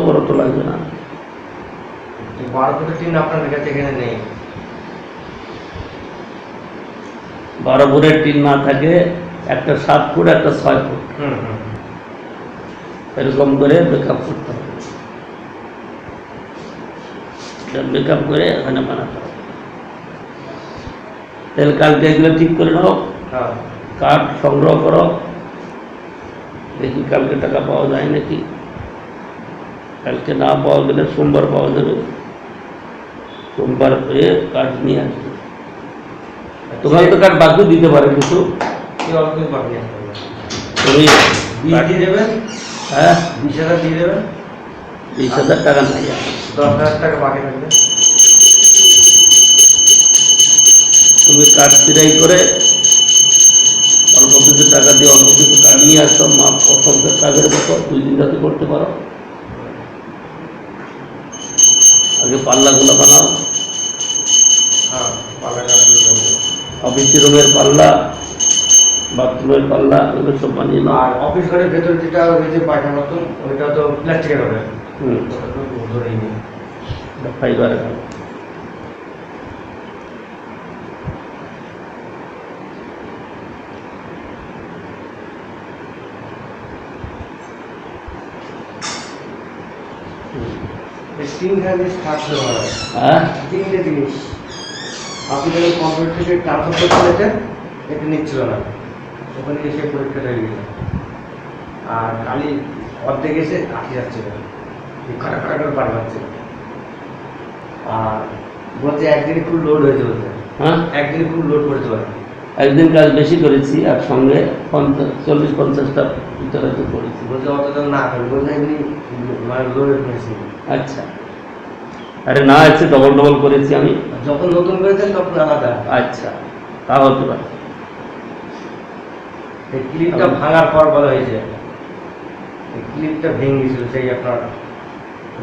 বড় তো লাগবে না। 12 ফুটের টিন আপনাদের কাছে এখানে নেই। 12 ফুটের টিন না থাকে, একটা 7 ফুট, একটা 6 ফুট, হুম হুম, এরকম করে মেকআপ করতে হবে। মেকআপ করে ওখানে বানাতে হবে। তাহলে কালকে এগুলো ঠিক করে নাও, হ্যাঁ কাঠ সংগ্রহ করো, দেখি কালকে টাকা পাওয়া যায় নাকি। কালকে না পাওয়া গেলে সোমবার পাওয়া যাবে, সোমবার পেয়ে কাঠ নিয়ে আসবে। তোমার তো কাঠ বাকি দিতে পারে কিছু, কি অল্প কিছু বাকি আছে তুমি বিশ দিয়ে দেবেন, হ্যাঁ 20,000 দিয়ে দেবেন, 20,000 টাকা নাই আর। 10,000 টাকা বাকি থাকবে। তুমি কাঠ সিরাই করে অল্প কিছু টাকা দিয়ে অল্প কিছু কাঠ নিয়ে আসো, মা পছন্দের কাজের মতো 2 দিন যাতে করতে পারো। আগে পাল্লাগুলো বানাও, হ্যাঁ পাল্লা কাঠগুলো দেবো। অফিসের রুমের পাল্লা, বাথরুমের পাল্লা, এগুলো সব বানিয়ে নাও। আর অফিস ঘরের ভেতরে যেটা রয়েছে পায়খানা মতন, ওইটা তো প্লাস্টিকের হবে, হুম, ওটা তো ধরেই নেই। ফাইবারের। এই তিনখানা জিনিস থাকতে হবে, হ্যাঁ, 3টে জিনিস। আপনি যখন কম্পিউটার থেকে ট্রান্সফার করতে হয়েছেন, এটা নিচ্ছিল না, ওখানে এসে পরীক্ষাটা হয়ে গেছে। আর খালি অর্ধেক এসে আটকে যাচ্ছে, খাটা খাটা করে পার পাচ্ছে। আর বলছে একদিনে খুব লোড হয়েছে, বলছে হ্যাঁ, একদিনে খুব লোড করেছে বলে। একদিন কাজ বেশি করেছি আর সঙ্গে 40-50টা ভিতরে তো করেছি। বলছে অতজন না করে, বলছে এমনি মানে লোড হয়েছে। আচ্ছা, আরে না, আছে ডবল ডবল করেছি আমি। যখন নতুন করেছেন তখন আলাদা। আচ্ছা, তা হতে পারে। এই ক্লিপটা ভাঙার পর বলা হয়েছে, এই ক্লিপটা ভেঙে গেছিল, সেই আপনার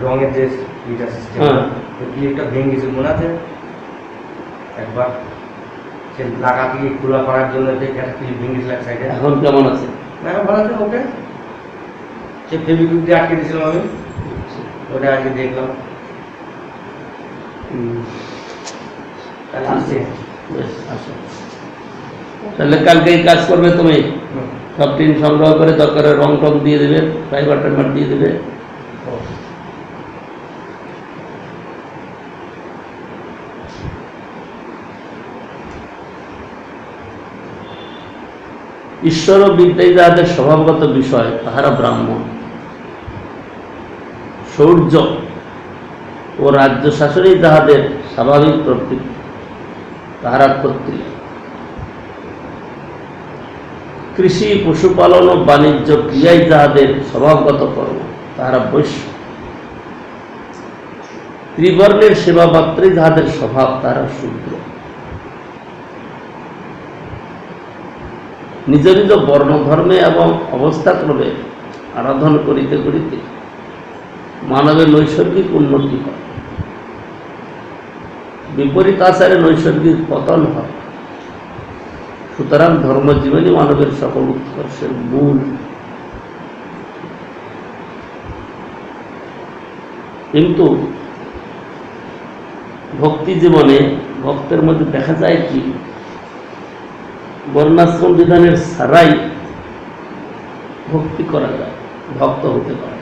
রঙের যে ইটা সিস্টেম, হ্যাঁ। ওই ক্লিপটা ভেঙে গেছিল মনে আছে একবার, সে লাগাতে গিয়ে খোলা করার জন্য যে একটা ক্লিপ ভেঙে গেছিল এক সাইডে। এখন কেমন আছে? এখন ভালো আছে, ওকে। সে ফেবিকুইক দিয়ে আটকে দিয়েছিলাম আমি, ওটা আজকে দেখলাম। তাহলে আসছে। বেশ, আসো। তাহলে কালকে এই কাজ করবে তুমি, সব টিন সংগ্রহ করে দরকারে রং টং দিয়ে দেবে, ফাইবার টাইবার দিয়ে দেবে। ঈশ্বর ও বিদ্যাই যাহাদের স্বভাবগত বিষয়, তাহারা ব্রাহ্মণ। শৌর্য ও রাজ্য শাসনেই যাহাদের স্বাভাবিক প্রকৃতি, তাহারা ক্ষত্রিয়। কৃষি, পশুপালন ও বাণিজ্য ক্রিয়াই যাহাদের স্বভাবগত কর্ম, তাহারা বৈশ্য। ত্রিবর্ণের সেবা মাত্রই যাহাদের স্বভাব, তাহারা শূদ্র। নিজ নিজ বর্ণ ধর্মে এবং অবস্থাক্রমে আরাধন করিতে করিতে মানবের নৈসর্গিক উন্নতি হয়, বিপরীত আচারে নৈসর্গিক পতন হয়। সুতরাং ধর্মজীবনই মানবের সকল উৎকর্ষের মূল। কিন্তু ভক্তি জীবনে ভক্তের মধ্যে দেখা যায় কি, বর্ণাশ্রম বিধানের ছাড়াই ভক্তি করা যায়, ভক্ত হতে পারে।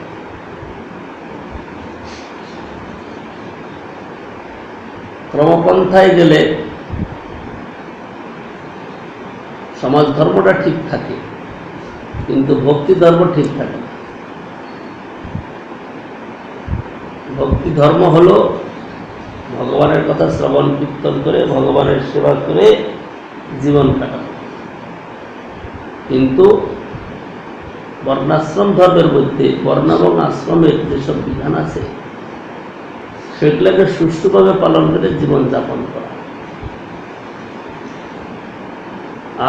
ক্রমপন্থায় গেলে সমাজ ধর্মটা ঠিক থাকে, কিন্তু ভক্তি ধর্ম ঠিক থাকে না। ভক্তি ধর্ম হলো ভগবানের কথা শ্রবণ কীর্তন করে, ভগবানের সেবা করে জীবন কাটানো। কিন্তু বর্ণাশ্রম ধর্মের মধ্যে বর্ণ এবং আশ্রমের যেসব বিধান আছে, সেগুলোকে সুষ্ঠুভাবে পালন করে জীবনযাপন করা।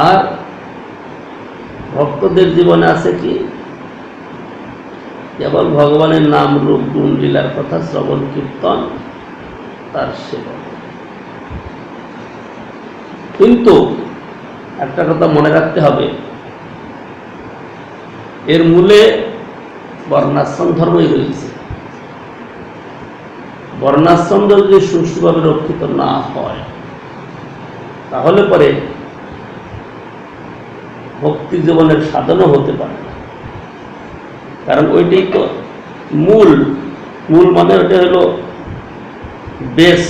আর ভক্তদের জীবনে আছে কি, কেবল ভগবানের নাম, রূপ, গুণ, লীলার কথা শ্রবণ কীর্তন, তার সেবা। কিন্তু একটা কথা মনে রাখতে হবে, এর মূলে বর্ণাশ্রম ধর্মই রয়েছে। বর্ণাশ্রম যদি সুষ্ঠুভাবে রক্ষিত না হয়, তাহলে পরে ভক্তি জীবনের সাধনও হতে পারে না। কারণ ওইটাই তো মূল। মূল মানে ওটা হলো বেশ।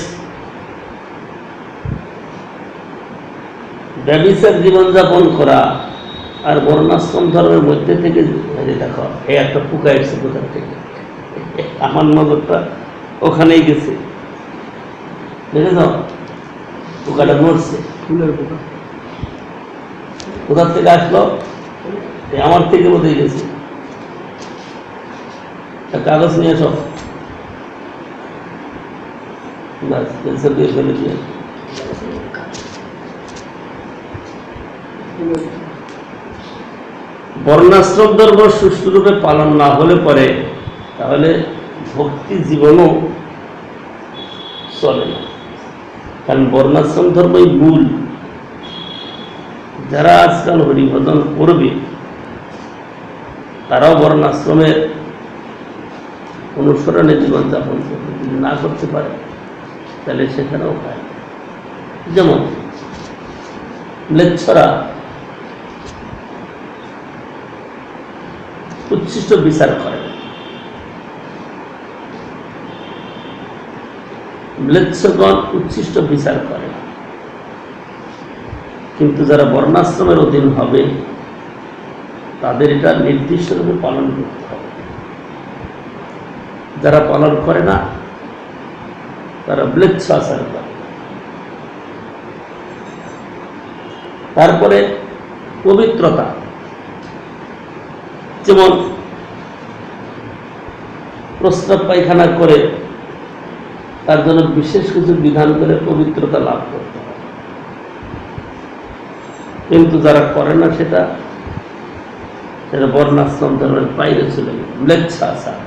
ব্যভিচার জীবনযাপন করা আর বর্ণাশ্রম ধর্মের মধ্যে থেকে, এই যে দেখো এই একটা পোকা এসছে কোথার থেকে, আমার নজরটা ওখানেই গেছে, দেখেছ পোকাটা মরছে। ফুলের পোকা। কোথার থেকে আসলো? এই আমার থেকে বোধহয় গেছে। একটা কাগজ নিয়ে এসো, ব্যাস পেন্সিল দিয়ে ফেলে দিয়ে। বর্ণাশ্রম ধর্ম সুষ্ঠুরূপে পালন না হলে পরে তাহলে ভক্তি জীবনও চলে না, কারণ বর্ণাশ্রম ধর্মই মূল। যারা আজকাল হরিভজন করবে তারাও বর্ণাশ্রমের অনুসরণে জীবনযাপন করবে, যদি না করতে পারে তাহলে সেখানেও পায়। যেমন লেচ্ছরা উচ্ছিষ্ট বিচার করে, ম্লেচ্ছগণ উচ্ছিষ্ট বিচার করে, কিন্তু যারা বর্ণাশ্রমের অধীন হবে তাদের এটা নির্দিষ্টভাবে পালন করতে হবে। যারা পালন করে না তারা ম্লেচ্ছ আচার করে। তারপরে পবিত্রতা, যেমন প্রস্রাব পায়খানা করে তার জন্য বিশেষ কিছু বিধান করে পবিত্রতা লাভ করতে হবে, কিন্তু যারা করে না সেটা বর্ণাশ্রম ধর্মের বাইরে চলে গেল, ম্লেচ্ছ আচার।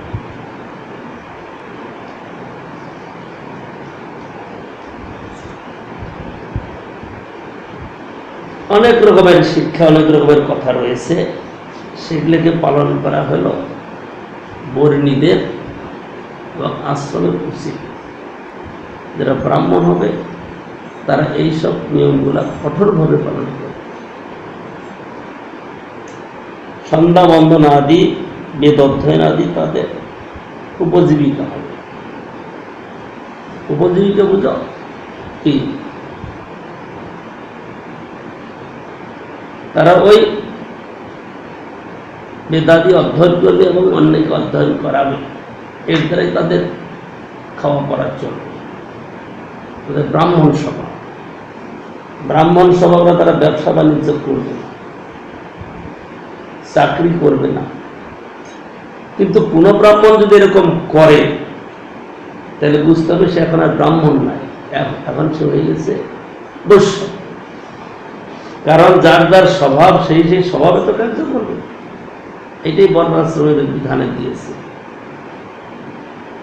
অনেক রকমের শিক্ষা, অনেক রকমের কথা রয়েছে, সেগুলোকে পালন করা হলো বর্ণীদের এবং আশ্রমের উচিত। যারা ব্রাহ্মণ হবে তারা এইসব নিয়মগুলা কঠোরভাবে পালন করবে। সন্ধ্যা বন্দন আদি, বেদ অধ্যয়ন আদি তাদের উপজীবিকা হবে। উপজীবিকা বুঝো কি? তারা ওই বেদাদি অধ্যয়ন করবে এবং অন্যকে অধ্যয়ন করাবে, এর দ্বারাই তাদের খাওয়া পড়া চলবে। তাদের ব্রাহ্মণ স্বভাব, ব্রাহ্মণ স্বভাবরা তারা ব্যবসা বাণিজ্য করবে না, চাকরি করবে না। কিন্তু কোনো ব্রাহ্মণ যদি এরকম করে তাহলে বুঝতে হবে সে এখন আর ব্রাহ্মণ নাই, এখন সে হয়ে গেছে বৈশ্য। কারণ যার যার স্বভাব সেই সেই স্বভাবে তো কার্য করবে। এটাই বর্ণাশ্রমের বিধানে দিয়েছে।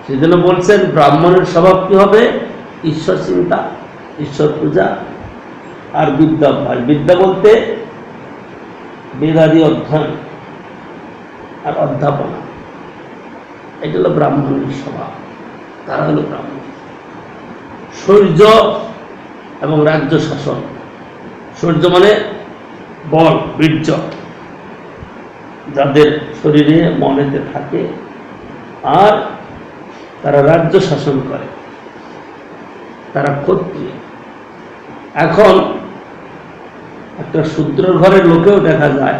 সেজন্য বলছেন ব্রাহ্মণের স্বভাব কি হবে? ঈশ্বর চিন্তা, ঈশ্বর পূজা আর বিদ্যা অভ্যাস। বিদ্যা বলতে বেদাদি অধ্যয়ন আর অধ্যাপনা, এটা হলো ব্রাহ্মণের স্বভাব। তারা হলো ব্রাহ্মণ। শৌর্য এবং রাজ্য শাসন। শৌর্য মানে বল, বীর্য, যাদের শরীরে মনেতে থাকে, আর তারা রাজ্য শাসন করে, তারা ক্ষত্রিয়। এখন একটা শূদ্র ঘরের লোকেও দেখা যায়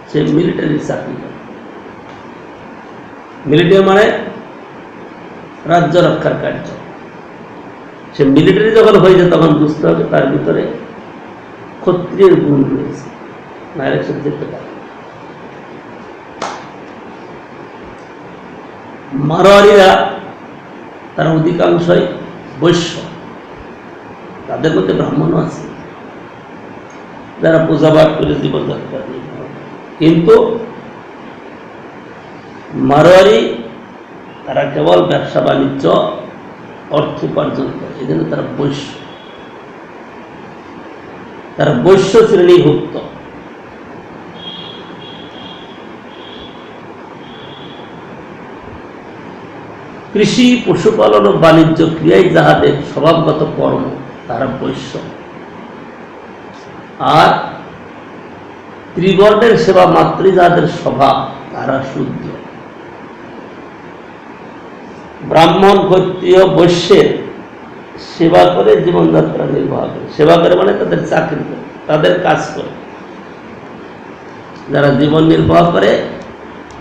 সে মিলিটারি চাকরি করে। মিলিটারি মানে রাজ্য রক্ষার কার্য। সে মিলিটারি যখন হয়ে যায় তখন বুঝতে হবে তার ভিতরে ক্ষত্রিয়ের গুণ রয়েছে, নাহলে সে যেতে পারে। মারোয়ারিরা তারা অধিকাংশই বৈশ্য, তাদের মধ্যে ব্রাহ্মণও আছে যারা পূজাপাঠ করে জীবনযাত্রা দিয়ে, কিন্তু মারোয়ারি তারা কেবল ব্যবসা বাণিজ্য, অর্থ উপার্জন করে, এই জন্য তারা বৈশ্য। তারা বৈশ্য শ্রেণীভুক্ত। কৃষি, পশুপালন ও বাণিজ্য ক্রিয়ায় যাহাদের স্বভাবগত কর্ম তারা বৈশ্য। আর ত্রিবর্ণের সেবা মাত্রই যাদের স্বভাব তারা শূদ্র। ব্রাহ্মণ, ক্ষত্রিয়, বৈশ্যের সেবা করে জীবনযাত্রা নির্বাহ করে। সেবা করে মানে তাদের চাকরি করে, তাদের কাজ করে। যারা জীবন নির্বাহ করে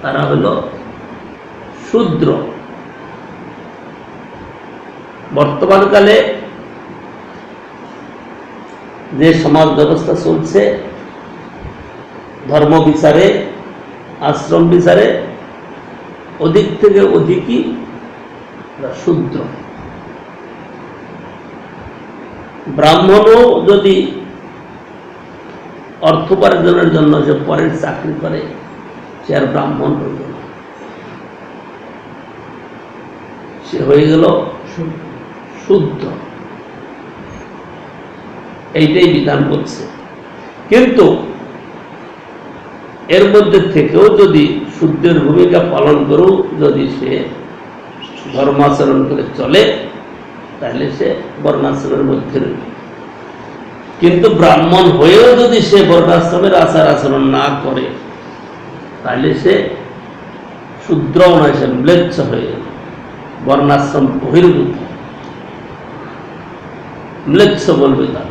তারা হলো শূদ্র। বর্তমানকালে যে সমাজ ব্যবস্থা চলছে, ধর্ম বিচারে, আশ্রম বিচারে অধিক থেকে অধিকই শূদ্র। ব্রাহ্মণও যদি অর্থ উপার্জনের জন্য যে পরের চাকরি করে, সে আর ব্রাহ্মণ হইল না, সে হয়ে গেল শূদ্র। এইটাই বিধান বলছে। কিন্তু এর মধ্যে থেকেও যদি শূদ্রের ভূমিকা পালন করেও যদি সে ধর্মাচরণ করে চলে, তাহলে সে বর্ণাশ্রমের মধ্যে রইল। কিন্তু ব্রাহ্মণ হয়েও যদি সে বর্ণাশ্রমের আচার আচরণ না করে, তাহলে সে শূদ্রও নয়, সে ম্লেচ্ছ হয়ে গেল, বর্ণাশ্রম বহির্ভূত, ম্লেচ্ছ বলবে তার।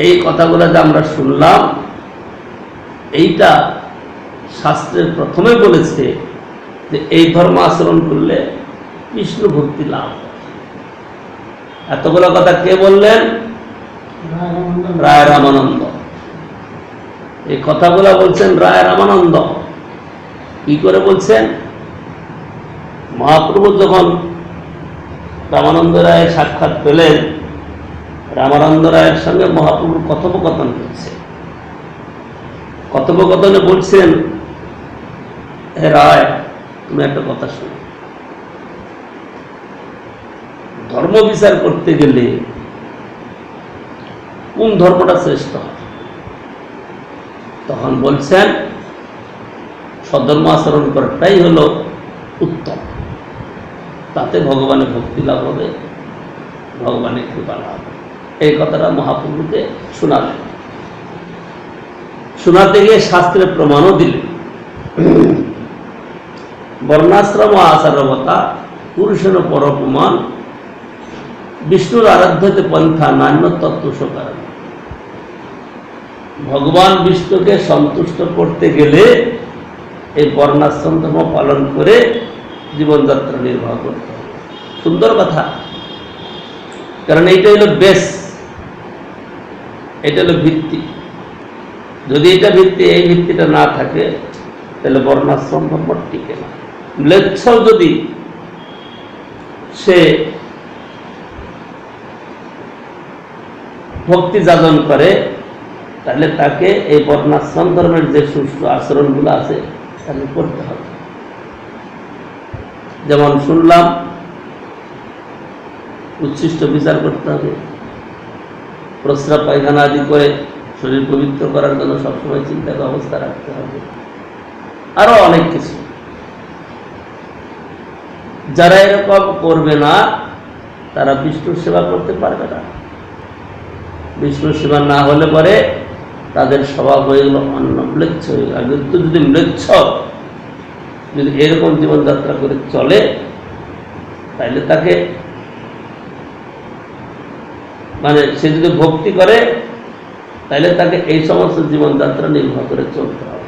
এই কথাগুলো যে আমরা শুনলাম, এইটা শাস্ত্রের প্রথমে বলেছে যে এই ধর্ম আচরণ করলে কৃষ্ণ ভক্তি লাভ। এতগুলো কথা কে বললেন? রায় রামানন্দ। এই কথাগুলো বলছেন রায় রামানন্দ। কি করে বলছেন? মহাপ্রভু যখন রামানন্দ রায়ের সাক্ষাৎ পেলেন, রামানন্দ রায়ের সঙ্গে মহাপ্রভুর কথোপকথন হচ্ছে। কথোপকথনে বলছেন, হে রায়, তুমি একটা কথা শোনো, ধর্ম বিচার করতে গেলে কোন ধর্মটা শ্রেষ্ঠ? তখন বলছেন, সধর্ম আচরণ করাটাই হলো উত্তম, তাতে ভগবানের ভক্তি লাভ হবে, ভগবানের কৃপা লাভ হবে। এই কথাটা মহাপ্রভুকে শোনালেন। শোনাতে গিয়ে শাস্ত্রের প্রমাণও দিলেন। বর্ণাশ্রম আচারবতা পুরুষের পরপমান বিষ্ণুর আরাধ্যতে পন্থা নান্য তত্ত্ব সকারণ। ভগবান বিষ্ণুকে সন্তুষ্ট করতে গেলে এই বর্ণাশ্রম ধর্ম পালন করে জীবনযাত্রা নির্বাহ করতে হবে। সুন্দর কথা, কারণ এইটা হলো বেস, এটা হলো ভিত্তি। যদি এটা ভিত্তি, এই ভিত্তিটা না থাকে, তাহলে বর্ণাশ্রম ধর্ম টিকে না। ম্লেচ্ছ যদি সে ভক্তি যাজন করে, তাহলে তাকে এই বর্ণাশ্রম ধর্মের যে সুষ্ঠু আচরণগুলো আছে তাকে করতে হবে। যেমন শুনলাম, উচ্ছিষ্ট বিচার করতে হবে, প্রস্রাব পায়খানা আদি করে শরীর পবিত্র করার জন্য সবসময় চিন্তা ব্যবস্থা রাখতে হবে, আরো অনেক কিছু। যারা এরকম করবে না, তারা বিষ্ণুর সেবা করতে পারবে না। বিষ্ণুর সেবা না হলে পরে তাদের স্বভাব হয়ে গেল অন্য, ম্লেচ্ছ হয়ে গেল। কিন্তু যদি ম্লেচ্ছ যদি এরকম জীবনযাত্রা করে চলে, তাহলে তাকে মানে সে যদি ভক্তি করে, তাহলে তাকে এই সমস্ত জীবনযাত্রা নির্বাহ করে চলতে হবে।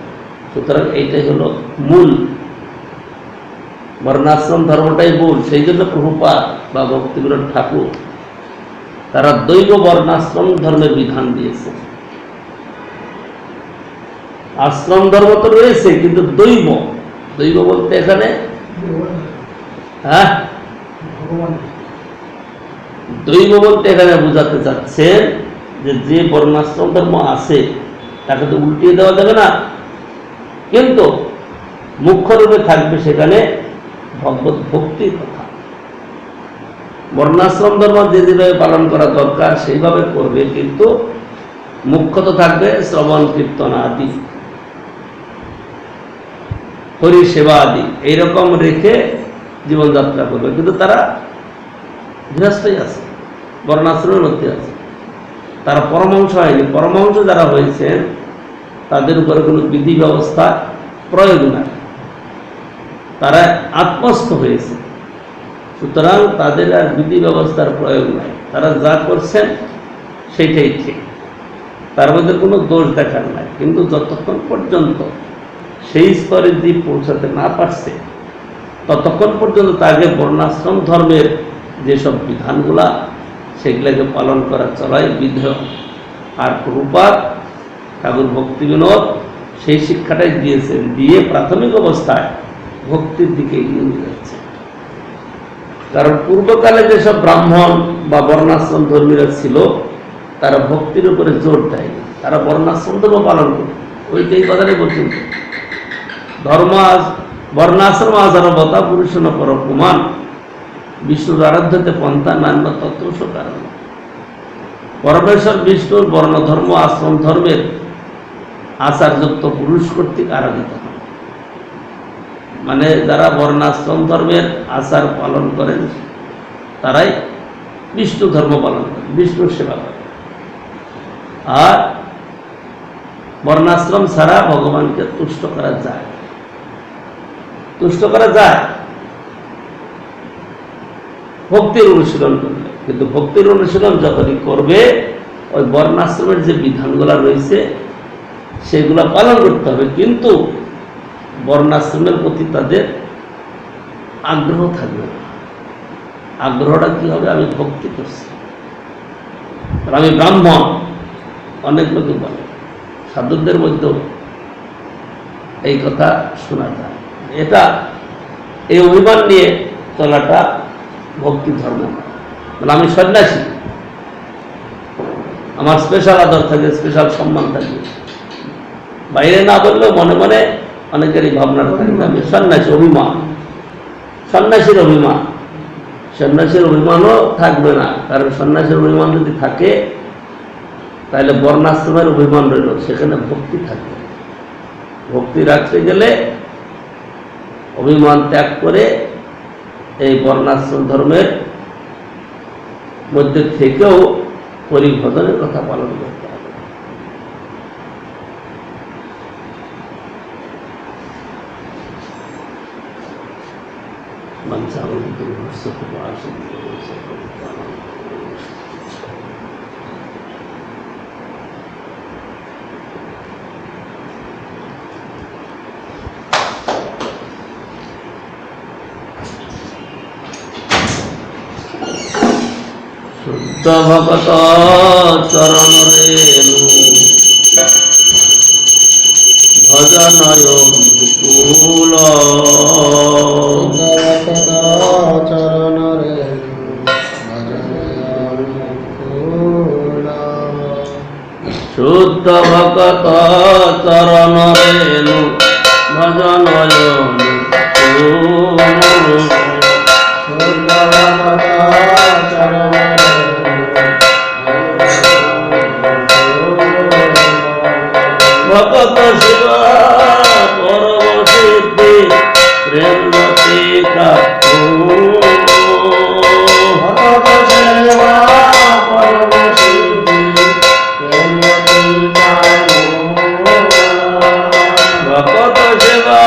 সুতরাং এইটাই হলো মূল, বর্ণাশ্রম ধর্মটাই মূল। সেই জন্য প্রভুপাদ বা ভক্তিবিনোদ ঠাকুর তারা দৈব বর্ণাশ্রম ধর্মের বিধান দিয়েছে। আশ্রম ধর্ম তো রয়েছে, কিন্তু দৈব, দৈব বলতে এখানে দৈব বলতে এখানে বোঝাতে চাচ্ছেন যে বর্ণাশ্রম ধর্ম আছে তাকে তো উল্টিয়ে দেওয়া যাবে না, কিন্তু মুখ্য রূপে থাকবে সেখানে ভগবত ভক্তির কথা। বর্ণাশ্রম ধর্ম যে যেভাবে পালন করা দরকার সেইভাবে করবে, কিন্তু মুখ্যত থাকবে শ্রবণ কীর্তন আদি, হরি সেবা আদি, এইরকম রেখে জীবনযাত্রা করবে। কিন্তু তারা গৃহস্থই আছে, বর্ণাশ্রমের মধ্যে আছে, তারা পরমহংস হয়নি। পরমহংস যারা হয়েছেন তাদের উপরে কোনো বিধি ব্যবস্থা প্রয়োগ নাই, তারা আত্মস্থ হয়েছে। সুতরাং তাদের আর বিধি ব্যবস্থার প্রয়োগ নাই, তারা যা করছেন সেইটাই ঠিক, তার মধ্যে কোনো দোষ দেখার নাই। কিন্তু যতক্ষণ পর্যন্ত সেই স্তরে জীব পৌঁছাতে না পারছে ততক্ষণ পর্যন্ত তাকে বর্ণাশ্রম ধর্মের যেসব বিধানগুলা সেগুলোকে পালন করা চলাই বিধেয়। আর প্রভুপাদ ঠাকুর ভক্তি বিনোদ সেই শিক্ষাটাই দিয়েছেন, দিয়ে প্রাথমিক অবস্থায় ভক্তির দিকে এগিয়ে নিয়ে যাচ্ছে। কারণ পূর্বকালে যেসব ব্রাহ্মণ বা বর্ণাশ্রম ধর্মীরা ছিল তারা ভক্তির উপরে জোর দেয়নি, তারা বর্ণাশ্রম ধর্ম পালন করে ওইটাই কথাটাই বলছেন। বর্ণাশ্রম আচারবতা পুরুষণ পর প্রমাণ বিষ্ণুর আরাধ্যতে পন্থা নান্য তত্ত্বস কারণ। পরমেশ্বর বিষ্ণুর বর্ণধর্ম আশ্রম ধর্মের আচারযুক্ত পুরুষ কর্তৃক আরাধিত হয়। মানে যারা বর্ণাশ্রম ধর্মের আচার পালন করেন তারাই বিষ্ণু ধর্ম পালন করেন, বিষ্ণুর সেবা করেন। আর বর্ণাশ্রম ছাড়া ভগবানকে তুষ্ট করা যায়, তুষ্ট করা যায় ভক্তির অনুশীলন করলে। কিন্তু ভক্তির অনুশীলন যখনই করবে ওই বর্ণাশ্রমের যে বিধানগুলা রয়েছে সেগুলা পালন করতে হবে, কিন্তু বর্ণাশ্রমের প্রতি তাদের আগ্রহ থাকবে না। আগ্রহটা কি হবে? আমি ভক্তি করছি, আমি ব্রাহ্মণ। অনেক লোকে বলে, সাধুদের মধ্যেও এই কথা শোনা যায়। এটা এই অভিমান নিয়ে চলাটা ভক্তি ধর্ম না। মানে আমি সন্ন্যাসী, আমার স্পেশাল আদর থাকে, স্পেশাল সম্মান থাকে, বাইরে না বললেও মনে মনে অনেকেরই ভাবনাটা থাকে আমি সন্ন্যাসী। অভিমান, সন্ন্যাসীর অভিমান, সন্ন্যাসীর অভিমানও থাকবে না। কারণ সন্ন্যাসীর অভিমান যদি থাকে তাহলে বর্ণাশ্রমের অভিমান রইল, সেখানে ভক্তি থাকবে। ভক্তি রাখতে গেলে অভিমান ত্যাগ করে এই বর্ণাশ্রম ধর্মের মধ্যে থেকেও পরিভজনের কথা পালন করতে হবে। শুদ্ধ ভগত চরণ রেণু ভজনয় অনুকূল। চরণ রে শুদ্ধ ভগত চরণ রেণু ভজনয় অনুকূল। ভগত শিবা পরম সিদ্ধি প্রেম লতিকা। ভগত সেবা পরম সিদ্ধি প্রেম লতিকা। ভগত সেবা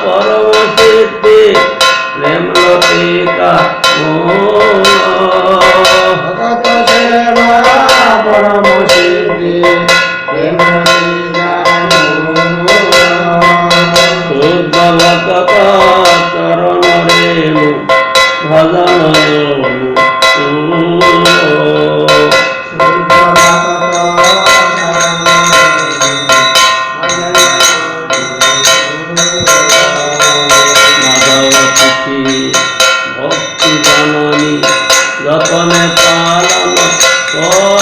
পরম সিদ্ধি প্রেম লতিকা। ভগত সেবা পরম সিদ্ধি প্রেম লতিকা। শুদ্ধ ভগত চরণ রেণু ভজন ভক্তি জননী যতনে পালন করে।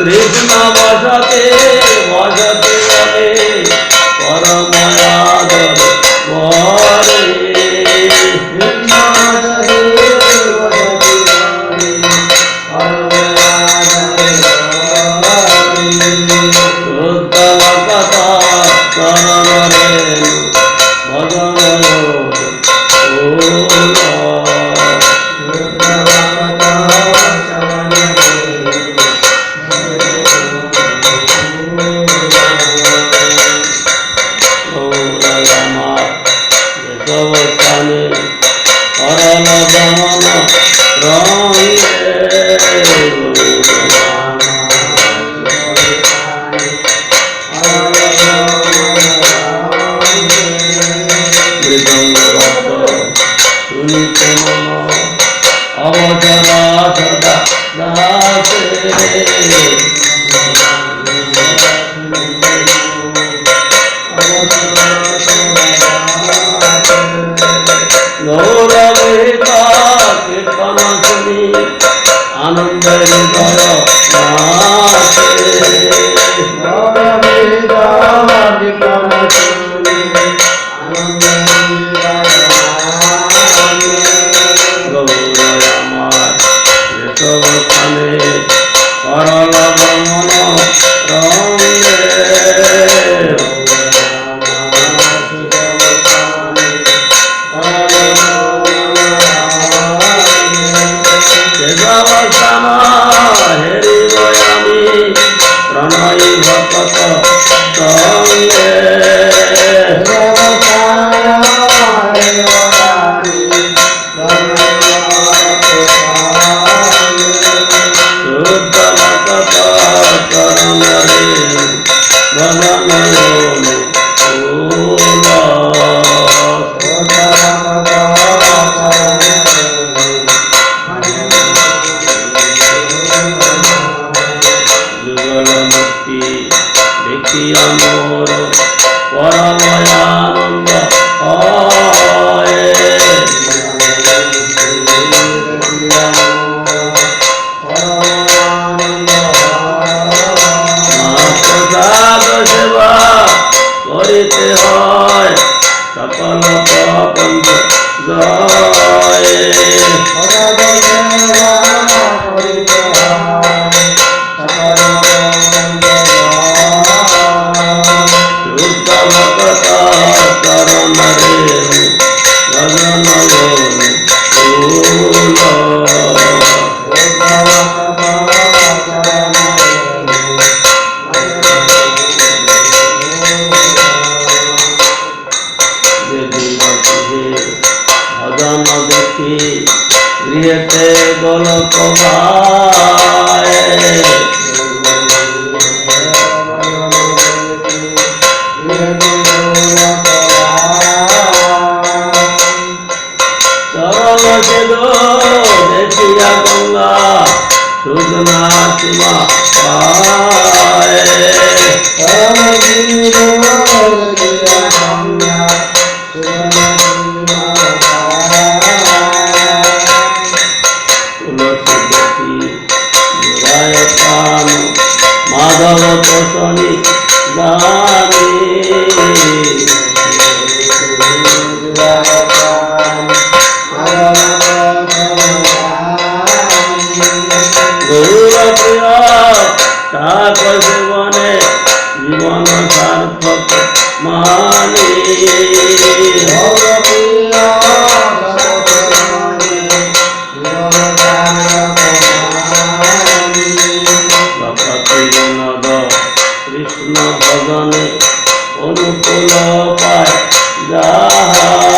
কৃষ্ণ বসতে বসতে বলে পরময়াদর বরে। শুদ্ধ ভগত চরণ রেণু ভজন গৌরবিতা কীর্তন শুনি আনন্দের হৃদয় নাচে। গৌর আমার যেসব স্থানে করল ভ্রমণ রঙ্গে, সেসব স্থান হেরিব আমি প্রণয়ী ভকত সঙ্গে। শুদ্ধ ভকত চরণরে ভজন ফুল, যুগল মুক্তি দেখিয়া মোর পরময় আনন্দ হয়। প্রসাদ সেবা করিতে হয় সকল প্রপঞ্চ জয়। শুদ্ধ ভকত চরণরে ভজন ফুল, ভজন দেখি গৃহেতে গোলক ভাই। চরণ সেদ দেখিয়া গঙ্গা সুজনা সীমা পায়। তুলসী দেখি জোড়ায় প্রাণ মাধব তোষণী গানে। গৌর প্রিয় ঠাকুর জীবনে জীবন সার্থক মানে। ভক্তি বিনোদ কৃষ্ণ ভজনে অনুকূল পায় যাহা।